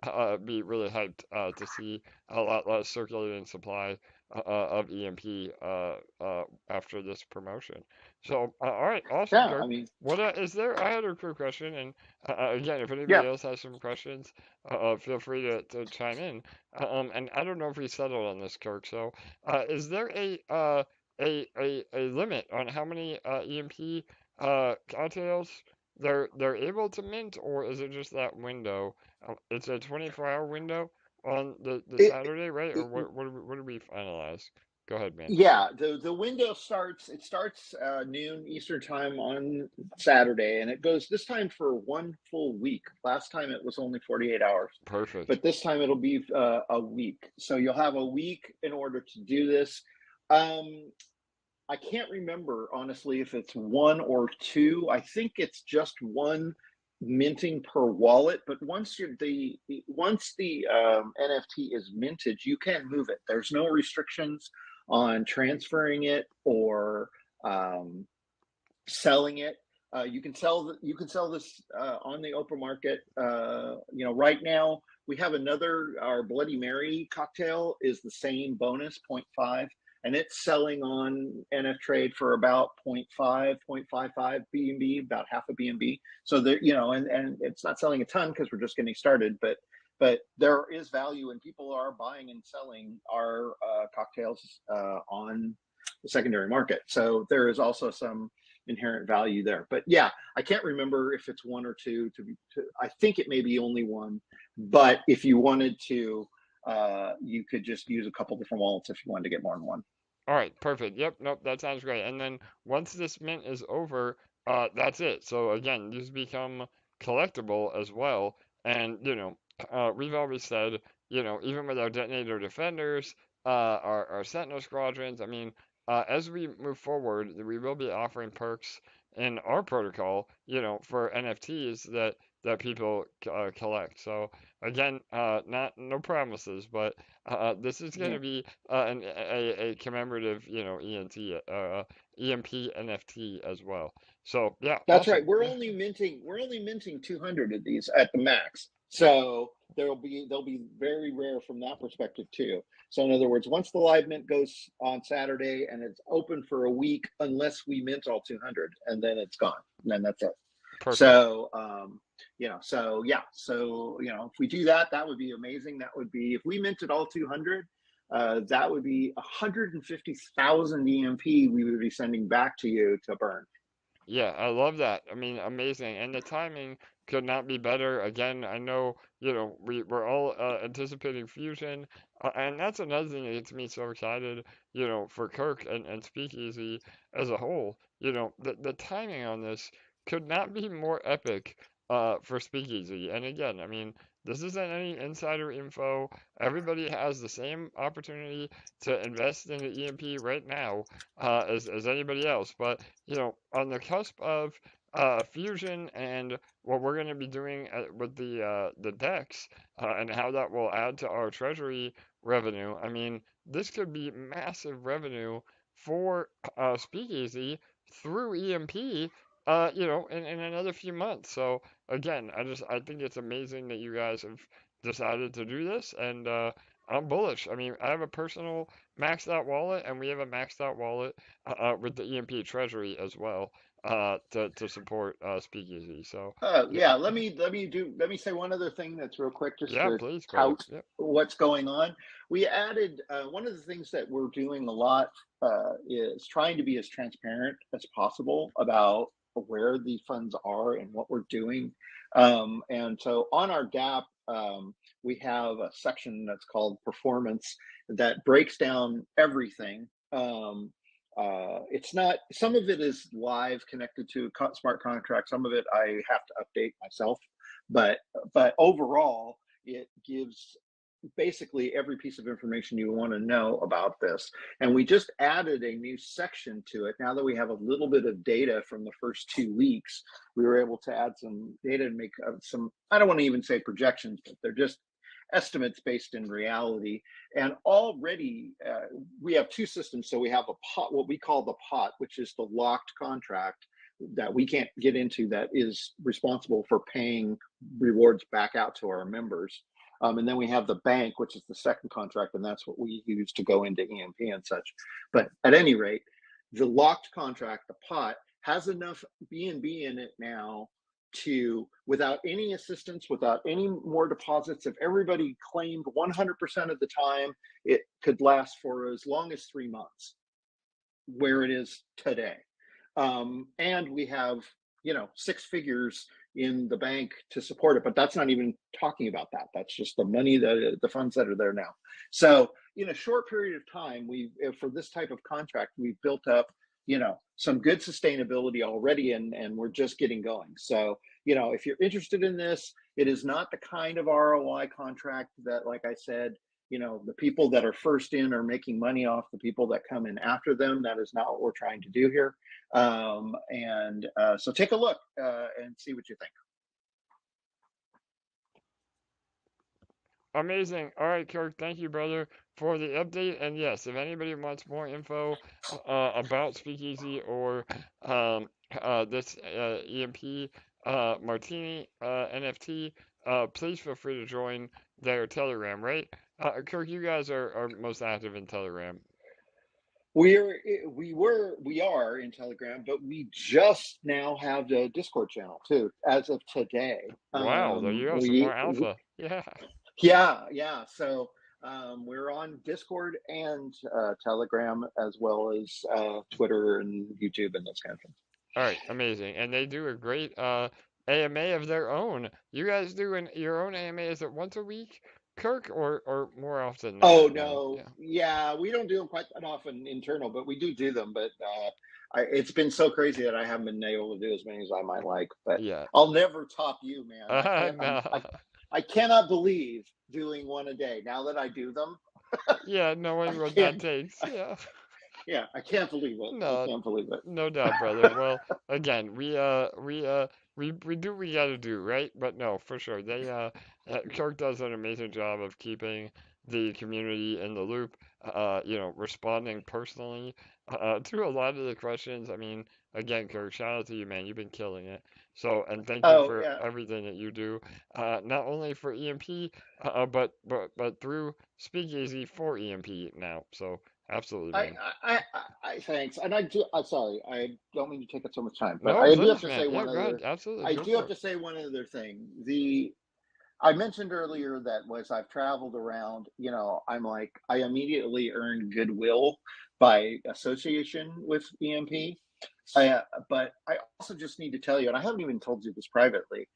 [SPEAKER 4] be really hyped to see a lot less circulating supply of EMP after this promotion. So all right, awesome.
[SPEAKER 7] Yeah,
[SPEAKER 4] Kirk.
[SPEAKER 7] I mean,
[SPEAKER 4] What is there? I had a quick question, and again, if anybody else has some questions, feel free to chime in. And I don't know if we settled on this, Kirk. So is there a limit on how many EMP cocktails they're able to mint, or is it just that window? It's a 24-hour window on the Saturday, right? Or what did we finalize? Go ahead, man.
[SPEAKER 7] Yeah, the window starts noon Eastern time on Saturday, and it goes this time for one full week. Last time it was only 48 hours.
[SPEAKER 4] Perfect.
[SPEAKER 7] But this time it'll be a week. So you'll have a week in order to do this. I can't remember honestly if it's one or two. I think it's just one minting per wallet. But once the NFT is minted, you can move it. There's no restrictions on transferring it or selling it. You can sell this on the open market. Right now we have our Bloody Mary cocktail is the same bonus 0.5, and it's selling on NF Trade for about 0.5, 0.55 BNB, about half a BNB. So there, and it's not selling a ton because we're just getting started, but there is value, and people are buying and selling our cocktails on the secondary market. So there is also some inherent value there. But yeah, I can't remember if it's one or two. I think it may be only one. But if you wanted to, you could just use a couple different wallets if you wanted to get more than one.
[SPEAKER 4] All right, perfect. Yep, nope, that sounds great. And then once this mint is over, that's it. So again, these become collectible as well. And we've always said, even with our detonator defenders, our sentinel squadrons, I mean, as we move forward, we will be offering perks in our protocol, for NFTs that people collect. So again, no promises, but this is going to be a commemorative, EMP NFT as well. So yeah,
[SPEAKER 7] that's
[SPEAKER 4] awesome.
[SPEAKER 7] right. We're only minting 200 of these at the max. So they'll be very rare from that perspective too. So in other words, once the live mint goes on Saturday and it's open for a week, unless we mint all 200, and then it's gone. And then that's it.
[SPEAKER 4] Perfect.
[SPEAKER 7] So if we do that, that would be amazing. That would be, if we minted all 200, that would be 150,000 EMP we would be sending back to you to burn.
[SPEAKER 4] Yeah, I love that. I mean, amazing. And the timing could not be better. Again, I know, we're all anticipating fusion. And that's another thing that gets me so excited, for Kirk and Speakeasy as a whole. The timing on this could not be more epic for Speakeasy. And again, I mean, this isn't any insider info. Everybody has the same opportunity to invest in the EMP right now as anybody else. But on the cusp of fusion and what we're going to be doing with the DEX and how that will add to our treasury revenue, I mean, this could be massive revenue for Speakeasy through EMP, in another few months. So again, I think it's amazing that you guys have decided to do this, and I'm bullish. I mean, I have a personal maxed out wallet, and we have a maxed out wallet with the EMP Treasury as well to support Speakeasy. So
[SPEAKER 7] yeah, let me say one other thing that's real quick, just to
[SPEAKER 4] please
[SPEAKER 7] tout what's going on. We added one of the things that we're doing a lot is trying to be as transparent as possible about where the funds are and what we're doing. And so on our DApp, we have a section that's called performance that breaks down everything. It's not, some of it is live connected to smart contracts. Some of it I have to update myself, but overall it gives basically every piece of information you want to know about this. And we just added a new section to it. Now that we have a little bit of data from the first 2 weeks, we were able to add some data and make some, I don't want to even say projections, but they're just estimates based in reality. And already we have two systems. So we have a pot, what we call the pot, which is the locked contract that we can't get into, that is responsible for paying rewards back out to our members. And then we have the bank, which is the second contract, and that's what we use to go into EMP and such. But at any rate, the locked contract, the pot, has enough BNB in it now to, without any assistance, without any more deposits, if everybody claimed 100% of the time, it could last for as long as 3 months, where it is today. And we have, 6 figures in the bank to support it, but that's not even talking about that. That's just the money, the funds that are there now. So in a short period of time, for this type of contract, we've built up, some good sustainability already, and we're just getting going. So, if you're interested in this, it is not the kind of ROI contract that, like I said, the people that are first in are making money off the people that come in after them. That is not what we're trying to do here. So take a look and see what you think.
[SPEAKER 4] Amazing. All right, Kirk, thank you, brother, for the update. And yes, if anybody wants more info about Speakeasy or this EMP Martini NFT, please feel free to join their Telegram, right? Kirk, you guys are most active in Telegram.
[SPEAKER 7] We are in Telegram, but we just now have the Discord channel too, as of today.
[SPEAKER 4] Wow, there you go, some more alpha.
[SPEAKER 7] Yeah. So we're on Discord and Telegram, as well as Twitter and YouTube and those kind of things.
[SPEAKER 4] All right, amazing. And they do a great AMA of their own. You guys do your own AMA, is it once a week, Kirk, or more often?
[SPEAKER 7] Oh, no. Yeah, we don't do them quite that often internal, but we do them. But it's been so crazy that I haven't been able to do as many as I might like. But
[SPEAKER 4] yeah,
[SPEAKER 7] I'll never top you, man.
[SPEAKER 4] No.
[SPEAKER 7] I cannot believe doing one a day now that I do them.
[SPEAKER 4] Yeah, knowing what that takes. Yeah.
[SPEAKER 7] Yeah, I can't believe it. I can't believe it.
[SPEAKER 4] No doubt, brother. Well, again, we do what we gotta do, right? But no, for sure, they Kirk does an amazing job of keeping the community in the loop. Responding personally to a lot of the questions. I mean, again, Kirk, shout out to you, man. You've been killing it. So, and thank you for everything that you do, not only for EMP, but through Speakeasy for EMP now. So. Absolutely, man.
[SPEAKER 7] I thanks, and I do. I'm sorry, I don't mean to take up so much time, but
[SPEAKER 4] no,
[SPEAKER 7] I
[SPEAKER 4] please,
[SPEAKER 7] do have to
[SPEAKER 4] man.
[SPEAKER 7] say one other.
[SPEAKER 4] Absolutely.
[SPEAKER 7] I do have to say one other thing. I mentioned earlier that as I've traveled around, I'm like, I immediately earned goodwill by association with EMP. But I also just need to tell you, and I haven't even told you this privately.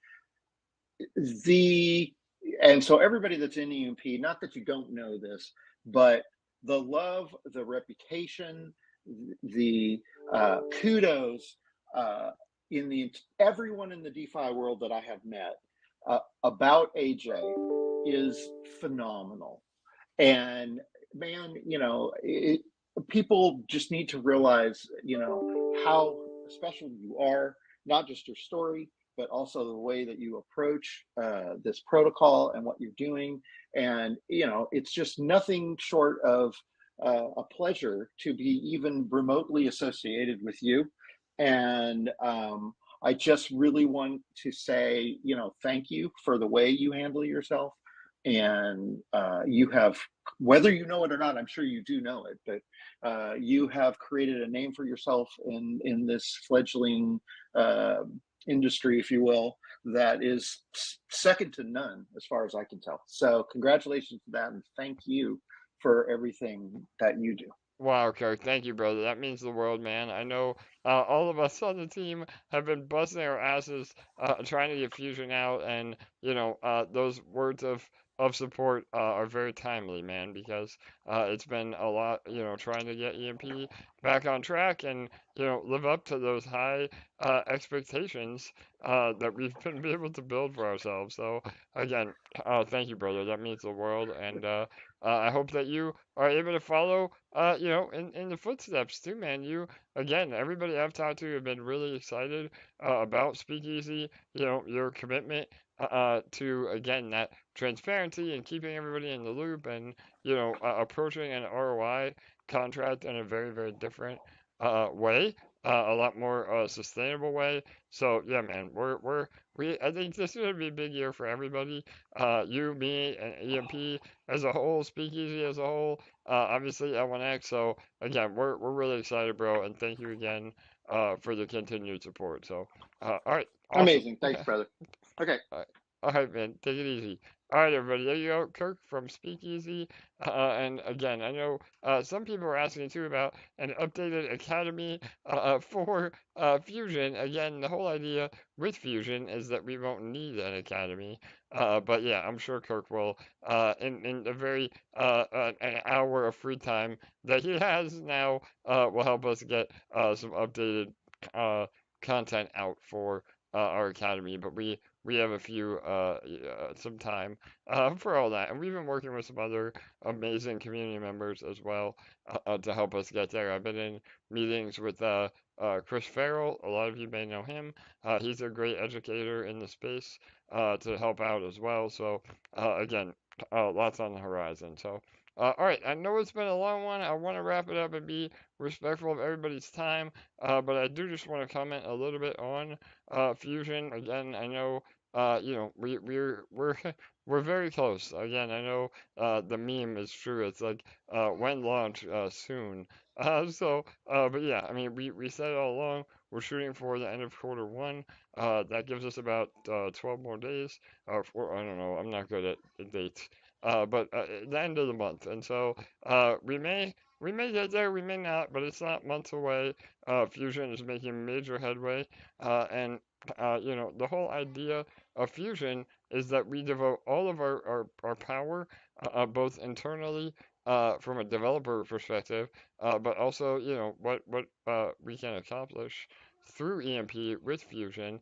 [SPEAKER 7] And so everybody that's in EMP, not that you don't know this, but the love, the reputation, the kudos everyone in the DeFi world that I have met about AJ is phenomenal. And man, people just need to realize, how special you are, not just your story, but also the way that you approach this protocol and what you're doing. And, it's just nothing short of a pleasure to be even remotely associated with you. And I just really want to say, thank you for the way you handle yourself. And you have, whether you know it or not, I'm sure you do know it, but you have created a name for yourself in this fledgling industry, if you will, that is second to none as far as I can tell. So congratulations to that, and thank you for everything that you do.
[SPEAKER 4] Wow, Kirk, thank you, brother. That means the world, man. I know all of us on the team have been busting our asses trying to get Fusion out, and those words of support are very timely, man, because it's been a lot, trying to get EMP back on track and live up to those high expectations that we've been able to build for ourselves. So again, thank you, brother. That means the world, and I hope that you are able to follow, in the footsteps too, man. Again, everybody I've talked to have been really excited about Speakeasy, your commitment to, again, that transparency and keeping everybody in the loop and, approaching an ROI contract in a very, very different way. A lot more sustainable way. So yeah, man, I think this is gonna be a big year for everybody. You, me, and EMP as a whole, Speakeasy as a whole, obviously L1X. So again, we're really excited, bro, and thank you again for the continued support. So all right, awesome.
[SPEAKER 7] Amazing, thanks, brother. Okay.
[SPEAKER 4] All right, man, take it easy. All right, everybody, there you go, Kirk from Speakeasy. And again, I know some people are asking too about an updated academy for Fusion. Again, the whole idea with Fusion is that we won't need an academy. But yeah, I'm sure Kirk will, in a very an hour of free time that he has now, will help us get some updated content out for our academy. But we we have a few some time for all that, and we've been working with some other amazing community members as well to help us get there. I've been in meetings with Chris Farrell. A lot of you may know him. He's a great educator in the space to help out as well. So again, lots on the horizon. So. All right, I know it's been a long one. I want to wrap it up and be respectful of everybody's time, but I do just want to comment a little bit on Fusion. Again, I know you know we're we're very close. Again, I know the meme is true. It's like when launch soon. But yeah, I mean we said it all along. We're shooting for the end of quarter 1. That gives us about 12 more days. I don't know. I'm not good at dates. But the end of the month, and so we may get there, we may not, but it's not months away. Fusion is making major headway, and you know the whole idea of Fusion is that we devote all of our power, both internally from a developer perspective, but also you know what we can accomplish through EMP with Fusion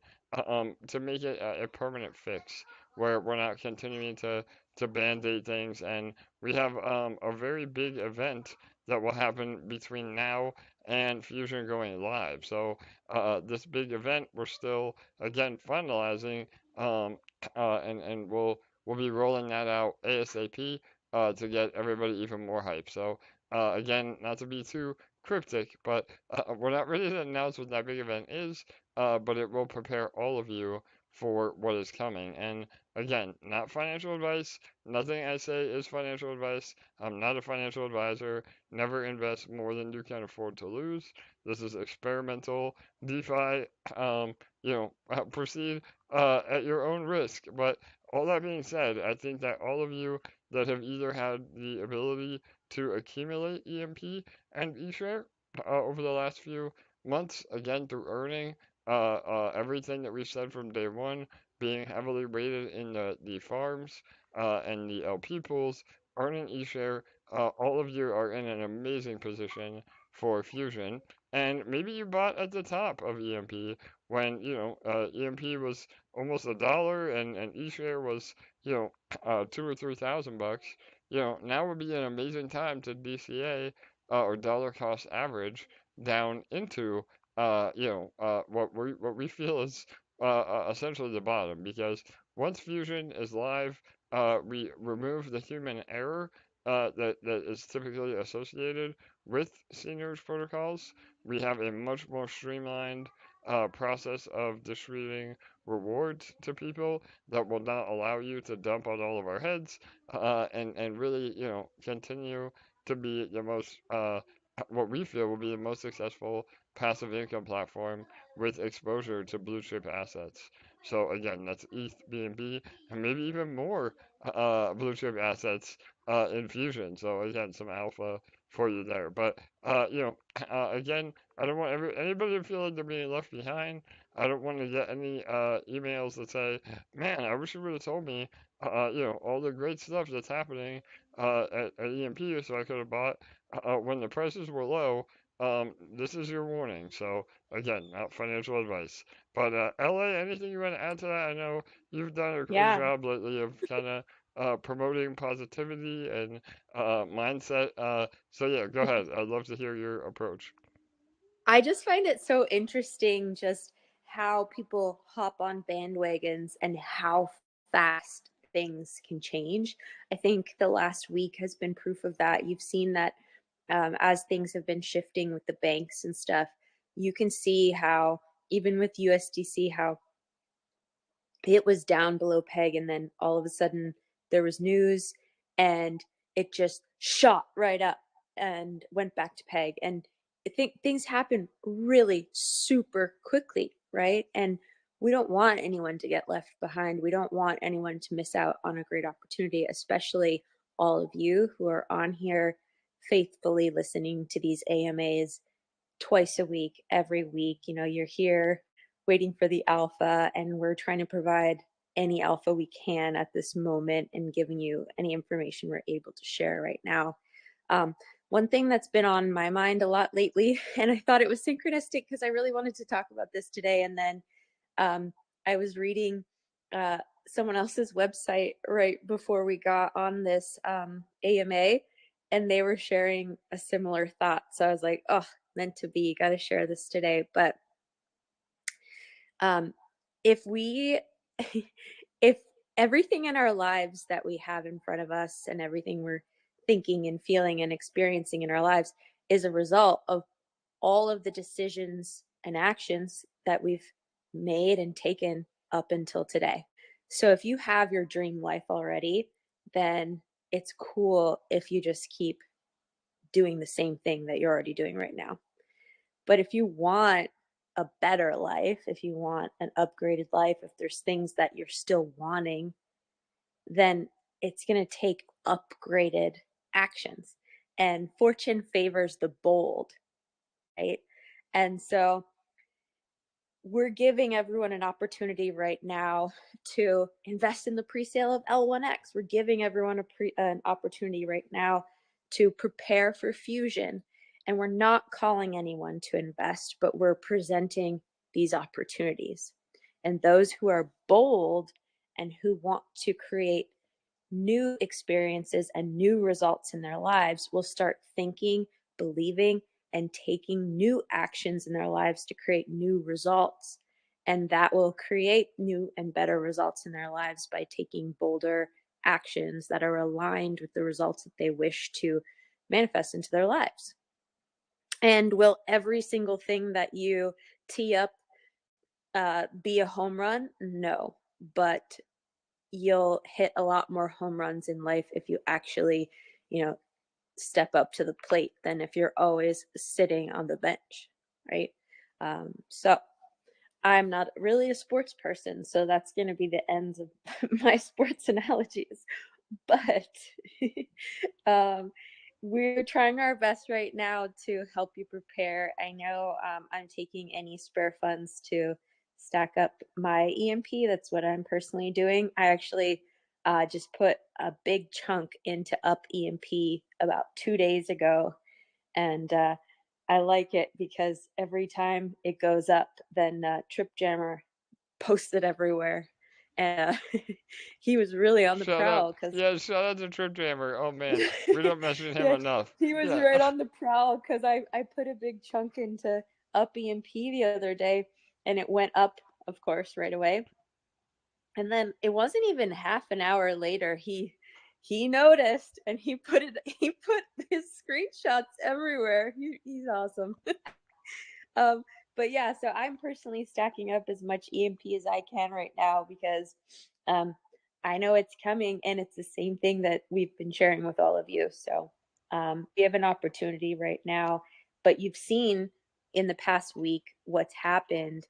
[SPEAKER 4] to make it a permanent fix where we're not continuing to band-aid things, and we have a very big event that will happen between now and Fusion going live. So this big event we're still again finalizing, and we'll be rolling that out ASAP to get everybody even more hype. So again, not to be too cryptic, but we're not ready to announce what that big event is, but it will prepare all of you for what is coming. And again, not financial advice. Nothing I say is financial advice. I'm not a financial advisor. Never invest more than you can afford to lose. This is experimental DeFi. You know, proceed at your own risk. But all that being said, I think that all of you that have either had the ability to accumulate EMP and eShare over the last few months, again through earning everything that we've said from day one, being heavily weighted in the farms and the LP pools, earning eShare, all of you are in an amazing position for Fusion. And maybe you bought at the top of EMP when, you know, EMP was almost $1 and eShare was, you know, 2 or 3 thousand bucks. You know, now would be an amazing time to DCA or dollar cost average down into you know, what we feel is essentially the bottom, because once Fusion is live, we remove the human error that is typically associated with seigniorage protocols. We have a much more streamlined process of distributing rewards to people that will not allow you to dump on all of our heads, and really, you know, continue to be the most what we feel will be the most successful passive income platform with exposure to blue chip assets. So again, that's ETH, BNB, and maybe even more blue chip assets in Fusion. So again, some alpha for you there. But you know, again, I don't want anybody to feel like they're being left behind. I don't want to get any emails that say, "Man, I wish you would have told me, you know, all the great stuff that's happening at EMP, so I could have bought when the prices were low." This is your warning. So again, not financial advice. But LA, anything you want to add to that? I know you've done a great
[SPEAKER 5] Yeah.
[SPEAKER 4] job lately of kind of promoting positivity and mindset. So yeah, go ahead. I'd love to hear your approach.
[SPEAKER 5] I just find it so interesting just how people hop on bandwagons and how fast things can change. I think the last week has been proof of that. You've seen that as things have been shifting with the banks and stuff, you can see how even with USDC, how it was down below peg, and then all of a sudden there was news and it just shot right up and went back to peg. And I think things happen really super quickly, right? And we don't want anyone to get left behind. We don't want anyone to miss out on a great opportunity, especially all of you who are on here faithfully listening to these AMAs twice a week, every week. You know, you're here waiting for the alpha, and we're trying to provide any alpha we can at this moment and giving you any information we're able to share right now. One thing that's been on my mind a lot lately, and I thought it was synchronistic because I really wanted to talk about this today, and then I was reading someone else's website right before we got on this AMA, and they were sharing a similar thought. So I was like, oh, meant to be, got to share this today. But if we, if everything in our lives that we have in front of us and everything we're thinking and feeling and experiencing in our lives is a result of all of the decisions and actions that we've made and taken up until today. So if you have your dream life already, then it's cool if you just keep doing the same thing that you're already doing right now. But if you want a better life, if you want an upgraded life, if there's things that you're still wanting, then it's going to take upgraded actions. And fortune favors the bold, right? And so we're giving everyone an opportunity right now to invest in the pre-sale of L1X. We're giving everyone an opportunity right now to prepare for fusion. And we're not calling anyone to invest, but we're presenting these opportunities. And those who are bold and who want to create new experiences and new results in their lives will start thinking, believing, and taking new actions in their lives to create new results. And that will create new and better results in their lives by taking bolder actions that are aligned with the results that they wish to manifest into their lives. And will every single thing that you tee up be a home run? No, but you'll hit a lot more home runs in life if you actually, step up to the plate than if you're always sitting on the bench, right? So I'm not really a sports person, so that's going to be the ends of my sports analogies. But we're trying our best right now to help you prepare. I know I'm taking any spare funds to stack up my EMP. That's what I'm personally doing. I actually just put a big chunk into Up EMP about 2 days ago. And I like it because every time it goes up, then Trip Jammer posts it everywhere. And he was really on the
[SPEAKER 4] Shout out,
[SPEAKER 5] prowl because
[SPEAKER 4] yeah, shout out to Trip Jammer. Oh man, we don't mention him
[SPEAKER 5] yeah,
[SPEAKER 4] enough.
[SPEAKER 5] he was
[SPEAKER 4] Yeah.
[SPEAKER 5] right on the prowl because I put a big chunk into Up EMP the other day, and it went up, of course, right away. And then it wasn't even half an hour later, he noticed and he put his screenshots everywhere. He's awesome. But yeah, so I'm personally stacking up as much EMP as I can right now because I know it's coming, and it's the same thing that we've been sharing with all of you. So we have an opportunity right now, but you've seen in the past week what's happened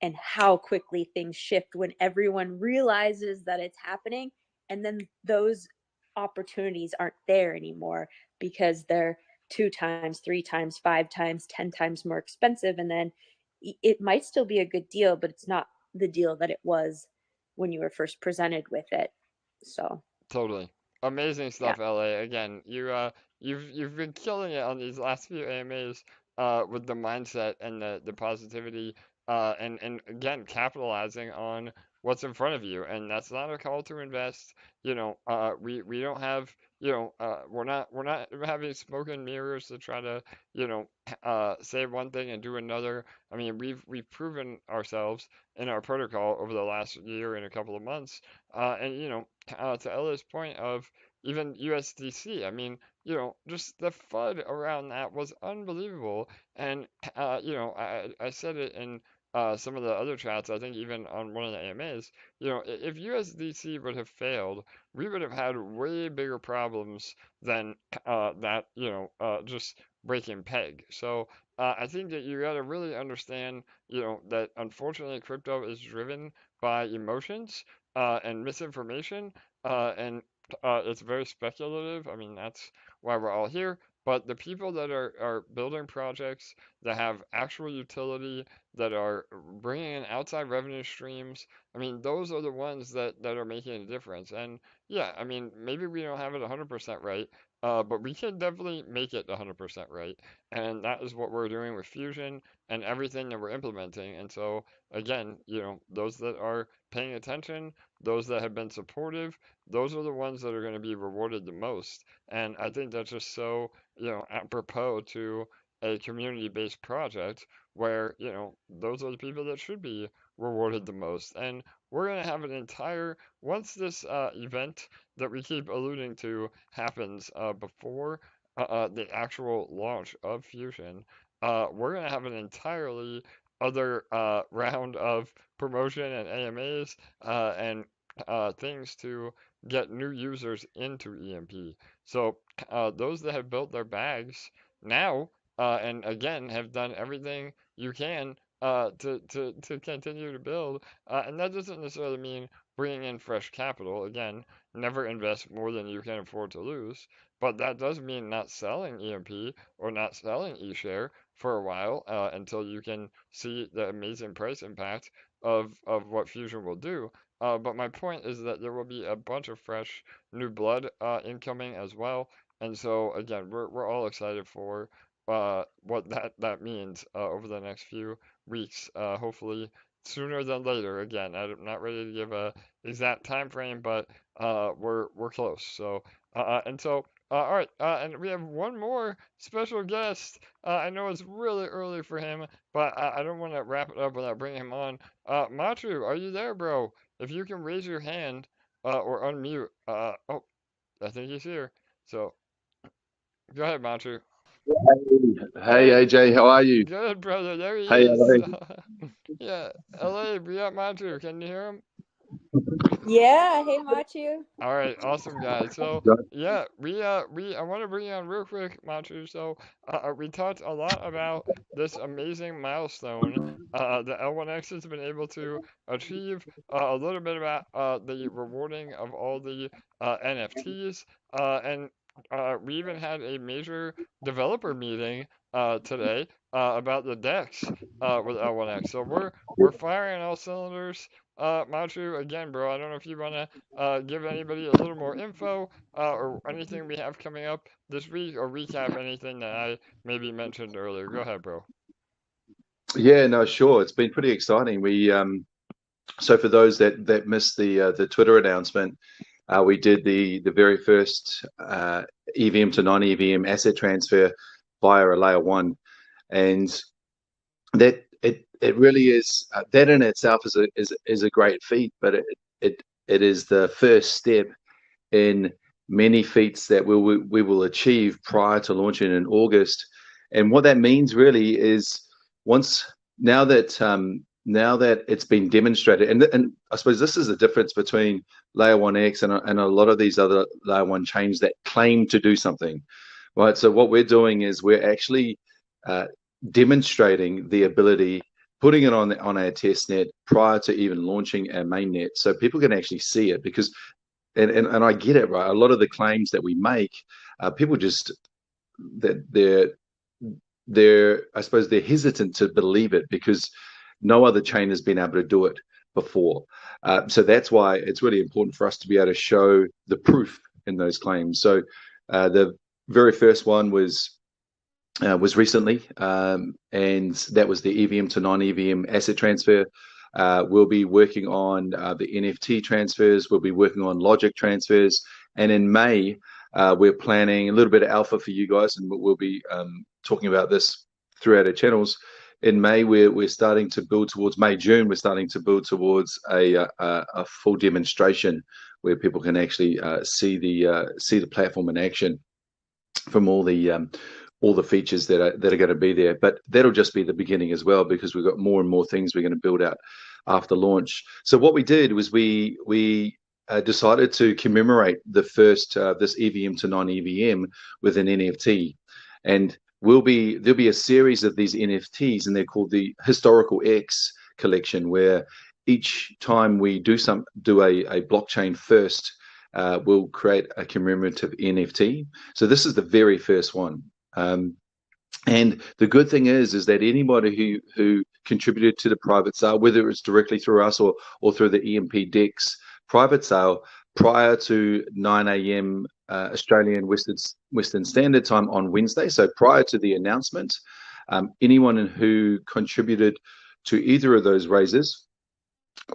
[SPEAKER 5] and how quickly things shift when everyone realizes that it's happening, and then those opportunities aren't there anymore because they're 2 times, 3 times, 5 times, 10 times more expensive. And then it might still be a good deal, but it's not the deal that it was when you were first presented with it. So
[SPEAKER 4] Totally. Amazing
[SPEAKER 5] yeah.
[SPEAKER 4] stuff, LA. Again, you've been killing it on these last few AMAs with the mindset and the positivity and again capitalizing on what's in front of you. And that's not a call to invest. We don't have, we're not having smoke and mirrors to try to, say one thing and do another. I mean, we've proven ourselves in our protocol over the last year and a couple of months. And to Ella's point of even USDC, I mean, just the FUD around that was unbelievable. And, I said it in some of the other chats, I think even on one of the AMAs, if USDC would have failed, we would have had way bigger problems than that, just breaking peg. So I think that you got to really understand, that unfortunately crypto is driven by emotions and misinformation, and it's very speculative. I mean, that's why we're all here. But the people that are building projects that have actual utility, that are bringing in outside revenue streams, I mean, those are the ones that are making a difference. And yeah, I mean, maybe we don't have it 100% right, but we can definitely make it 100% right. And that is what we're doing with Fusion and everything that we're implementing. And so, again, those that are paying attention, those that have been supportive, those are the ones that are going to be rewarded the most. And I think that's just so, apropos to a community-based project where, those are the people that should be rewarded the most. And we're going to have an entire, once this event that we keep alluding to happens before the actual launch of Fusion, we're going to have an entirely other round of promotion and AMAs and things to get new users into EMP. So those that have built their bags now and again have done everything you can to continue to build, and that doesn't necessarily mean bringing in fresh capital. Again, never invest more than you can afford to lose. But that does mean not selling EMP or not selling eShare for a while until you can see the amazing price impact of what Fusion will do. But my point is that there will be a bunch of fresh new blood incoming as well. And so again, we're all excited for what that means over the next few weeks. Hopefully sooner than later. Again, I'm not ready to give a exact time frame, but we're close. So all right, and we have one more special guest. I know it's really early for him, but I don't want to wrap it up without bringing him on. Machu, are you there, bro? If you can raise your hand or unmute. Oh, I think he's here. So go ahead, Machu.
[SPEAKER 8] Hey AJ, how are you?
[SPEAKER 4] Good, brother. There he
[SPEAKER 8] Hey
[SPEAKER 4] is.
[SPEAKER 8] LA.
[SPEAKER 4] Yeah, LA, we got Machu. Can you hear him?
[SPEAKER 5] Yeah, hey Machu.
[SPEAKER 4] All right, awesome guys. So yeah, I want to bring you on real quick, Machu. So we talked a lot about this amazing milestone the L1X has been able to achieve. A little bit about the rewarding of all the NFTs, and we even had a major developer meeting today about the DEX with L1X. So we're firing on all cylinders. Machu, again, bro, I don't know if you want to give anybody a little more info or anything we have coming up this week or recap anything that I maybe mentioned earlier. Go ahead, bro.
[SPEAKER 8] Yeah, no, sure. It's been pretty exciting. We so for those that missed the Twitter announcement, we did the very first EVM to non-EVM asset transfer via a layer one, and that it really is that in itself is a great feat, but it is the first step in many feats that we will achieve prior to launching in August. And what that means really is now that it's been demonstrated, and I suppose this is the difference between layer 1x and a lot of these other layer one chains that claim to do something, right? So what we're doing is we're actually demonstrating the ability, putting it on our test net prior to even launching our mainnet, so people can actually see it. Because and I get it, right? A lot of the claims that we make, people just they're I suppose they're hesitant to believe it because no other chain has been able to do it before. So that's why it's really important for us to be able to show the proof in those claims. So the very first one was recently, and that was the EVM to non-EVM asset transfer. We'll be working on the NFT transfers. We'll be working on logic transfers. And in May, we're planning a little bit of alpha for you guys, and we'll be talking about this throughout our channels. In May, we're starting to build towards June. We're starting to build towards a full demonstration where people can actually see the platform in action from all the features that are going to be there. But that'll just be the beginning as well, because we've got more and more things we're going to build out after launch. So what we did was we decided to commemorate the first this EVM to non-EVM with an NFT, and there'll be a series of these NFTs, and they're called the Historical X collection, where each time we do a blockchain first, we'll create a commemorative NFT. So this is the very first one. And the good thing is that anybody who contributed to the private sale, whether it's directly through us or through the EMP DEX private sale prior to 9 a.m. Australian Western Standard Time on Wednesday. So prior to the announcement, anyone who contributed to either of those raises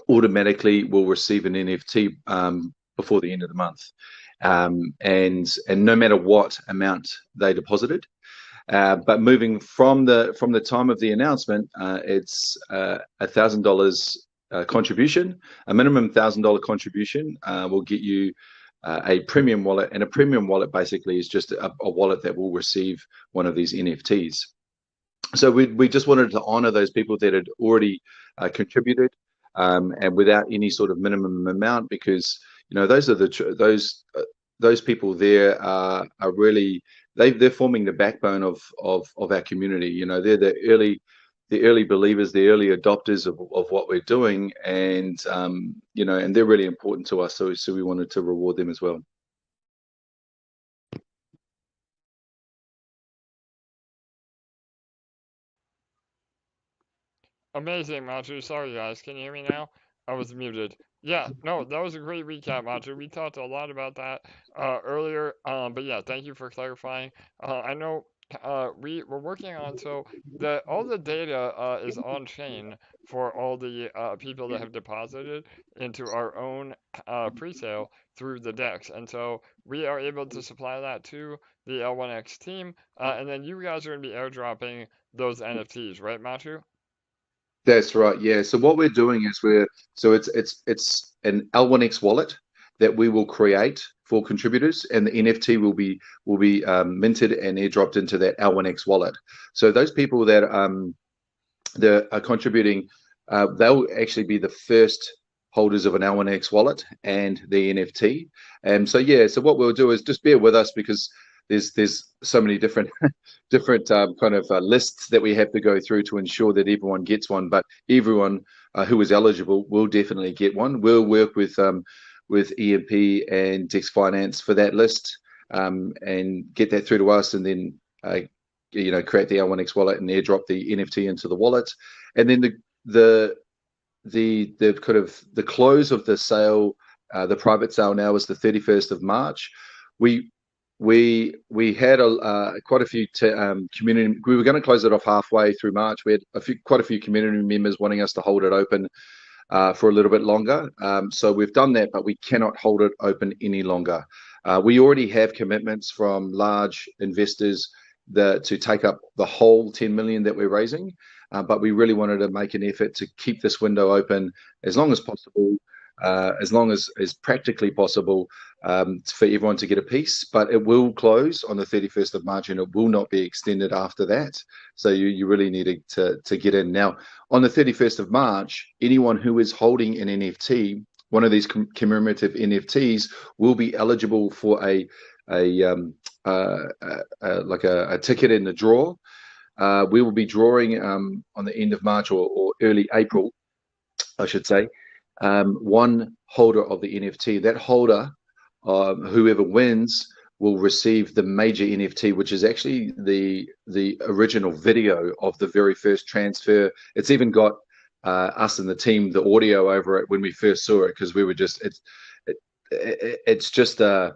[SPEAKER 8] automatically will receive an NFT before the end of the month, and no matter what amount they deposited. But moving from the time of the announcement, it's $1,000 contribution. A minimum $1,000 contribution will get you a premium wallet, and a premium wallet basically is just a wallet that will receive one of these NFTs. So we just wanted to honor those people that had already contributed, and without any sort of minimum amount, because those are those people there are really they're forming the backbone of our community. They're the early believers, the early adopters of what we're doing, and and they're really important to us. So we wanted to reward them as well.
[SPEAKER 4] Amazing, Matu. Sorry, guys. Can you hear me now? I was muted. Yeah, no, that was a great recap, Matu. We talked a lot about that earlier, but yeah, thank you for clarifying. I know we're working on, so all the data is on chain for all the people that have deposited into our own pre-sale through the DEX, and so we are able to supply that to the L1X team, and then you guys are going to be airdropping those NFTs, right, Matu?
[SPEAKER 8] That's right. Yeah. So what we're doing is it's an L1X wallet that we will create for contributors, and the NFT will be minted and airdropped into that L1X wallet. So those people that are contributing, they'll actually be the first holders of an L1X wallet and the NFT. And so so what we'll do is just bear with us, because there's so many different kind of lists that we have to go through to ensure that everyone gets one. But everyone who is eligible will definitely get one. We'll work with EMP and Dex Finance for that list, and get that through to us, and then create the L1X wallet and airdrop the NFT into the wallet. And then the kind of the close of the sale, the private sale now is the 31st of March. We had quite a few community. We were going to close it off halfway through March. We had quite a few community members wanting us to hold it open for a little bit longer. So we've done that, but we cannot hold it open any longer. We already have commitments from large investors to take up the whole 10 million that we're raising, but we really wanted to make an effort to keep this window open as long as possible, as long as is practically possible, for everyone to get a piece. But it will close on the 31st of March, and it will not be extended after that. So you really need to get in. Now, on the 31st of March, anyone who is holding an NFT, one of these commemorative NFTs, will be eligible for a ticket in the draw. We will be drawing on the end of March or early April, I should say, one holder of the NFT. That holder, whoever wins, will receive the major NFT, which is actually the original video of the very first transfer. It's even got us and the team, the audio over it when we first saw it, because we were just it's just an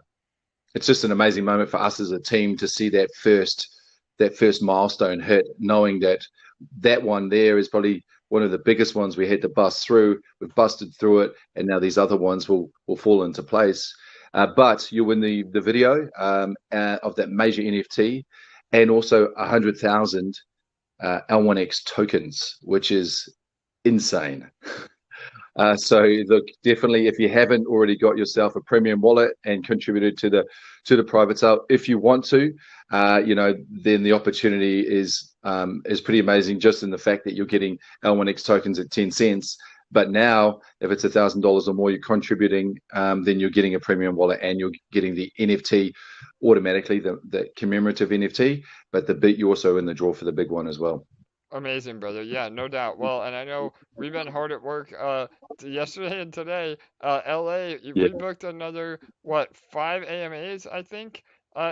[SPEAKER 8] amazing moment for us as a team to see that first milestone hit, knowing that one there is probably one of the biggest ones we had to bust through. We've busted through it, and now these other ones will fall into place. But you win the video of that major NFT, and also 100,000 L1X tokens, which is insane. So look, definitely, if you haven't already got yourself a premium wallet and contributed to the private sale, if you want to, then the opportunity is pretty amazing, just in the fact that you're getting L1X tokens at 10 cents. But now, if it's $1,000 or more you're contributing, then you're getting a premium wallet, and you're getting the NFT automatically, the commemorative NFT. But you're also in the draw for the big one as well.
[SPEAKER 4] Amazing, brother. Yeah, no doubt. Well, and I know we've been hard at work yesterday and today. LA, we booked another 5 AMAs, I think,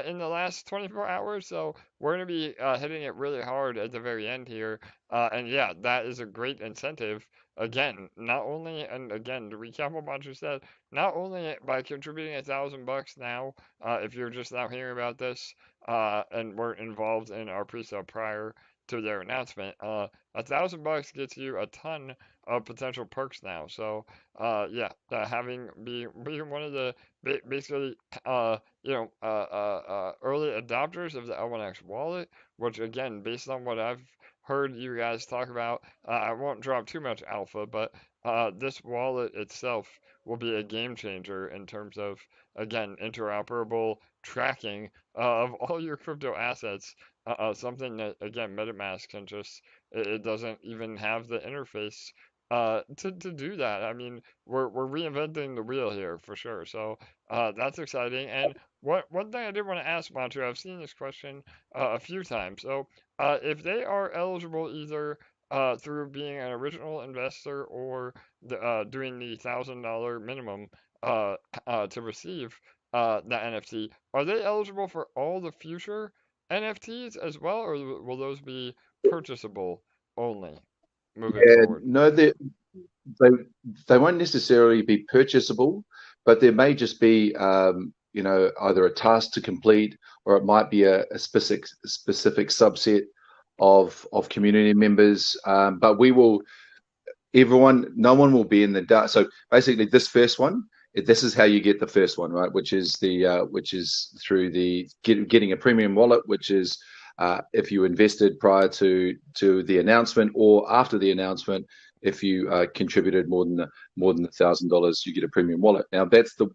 [SPEAKER 4] in the last 24 hours. So we're going to be hitting it really hard at the very end here. And yeah, that is a great incentive again, not only, and again, to recap what Manchu said, not only by contributing $1,000 now, if you're just now hearing about this, and weren't involved in our pre-sale prior to their announcement, $1,000 gets you a ton of potential perks now. So, yeah, being one of the basically, early adopters of the L1X wallet, which again, based on what I've heard you guys talk about, I won't drop too much alpha, but this wallet itself will be a game changer in terms of, again, interoperable tracking of all your crypto assets. Something that, again, MetaMask can just, it doesn't even have the interface to do that. I mean, we're reinventing the wheel here for sure. So that's exciting. And one thing I did want to ask, Mantra, I've seen this question a few times. So if they are eligible either through being an original investor or doing the $1,000 minimum to receive that NFT, are they eligible for all the future NFTs as well, or will those be purchasable only moving
[SPEAKER 8] Yeah,
[SPEAKER 4] forward?
[SPEAKER 8] no, they they won't necessarily be purchasable, but there may just be either a task to complete, or it might be a specific subset of community members. But no one will be in the dark. So basically, this first one, this is how you get the first one, right? Which is through getting a premium wallet, which is if you invested prior to the announcement or after the announcement. If you contributed more than $1,000, you get a premium wallet. Now that's the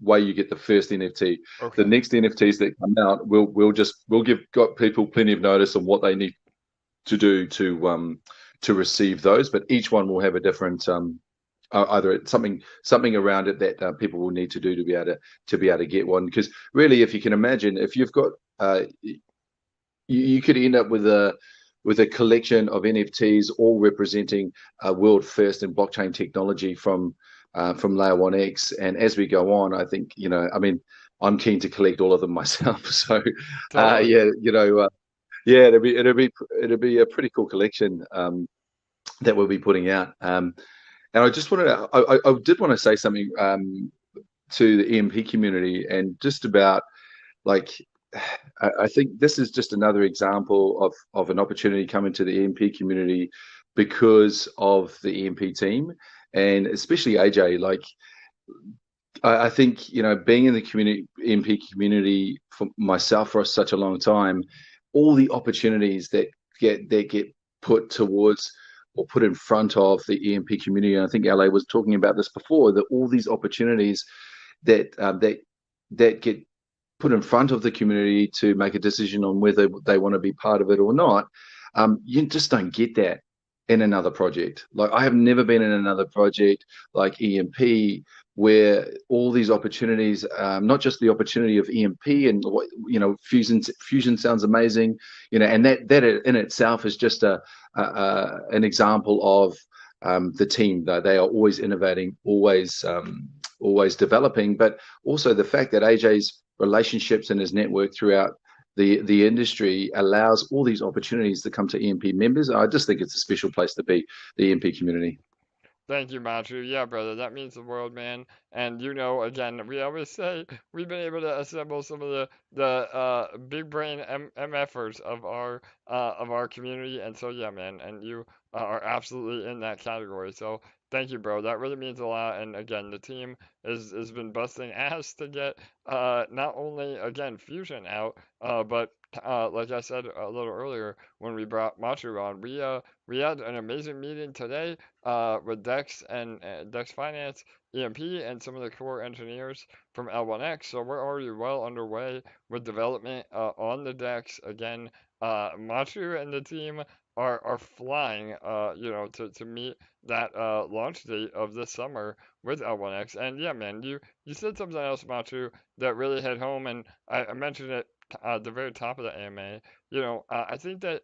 [SPEAKER 8] way you get the first NFT.
[SPEAKER 4] Okay.
[SPEAKER 8] The next NFTs that come out, we'll give people plenty of notice on what they need to do to receive those, but each one will have a different either something around it that people will need to do to be able to get one. Because really, if you can imagine, if you've got you could end up with a collection of NFTs all representing a world first in blockchain technology from Layer 1X. And as we go on, I think I mean, I'm keen to collect all of them myself. So
[SPEAKER 4] Totally.
[SPEAKER 8] yeah, it'll be a pretty cool collection that we'll be putting out. And I just I did want to say something to the EMP community, and just about like I think this is just another example of an opportunity coming to the EMP community because of the EMP team, and especially AJ. Like I think being in the EMP community for myself for such a long time, all the opportunities that get put towards or put in front of the EMP community. And I think LA was talking about this before, that all these opportunities that get put in front of the community to make a decision on whether they want to be part of it or not, you just don't get that in another project. Like I have never been in another project like EMP where all these opportunities, not just the opportunity of EMP and what fusion sounds amazing, and that in itself is just an example of the team. They are always innovating, always developing, but also the fact that AJ's relationships and his network throughout the industry allows all these opportunities to come to EMP members. I just think it's a special place to be, the EMP community.
[SPEAKER 4] Thank you, Matthew. Yeah, brother, that means the world, man. And again, we always say we've been able to assemble some of the big brain MFers of our community, and so yeah, man, and you are absolutely in that category. So thank you, bro. That really means a lot. And again, the team has been busting ass to get not only again Fusion out, but like I said a little earlier when we brought Machu on, we had an amazing meeting today with Dex and Dex Finance, EMP, and some of the core engineers from L1X. So we're already well underway with development on the Dex. Again, Machu and the team are flying, to meet that launch date of this summer with L1X. And yeah, man, you said something else, Machu, that really hit home, and I mentioned it at the very top of the AMA. I think that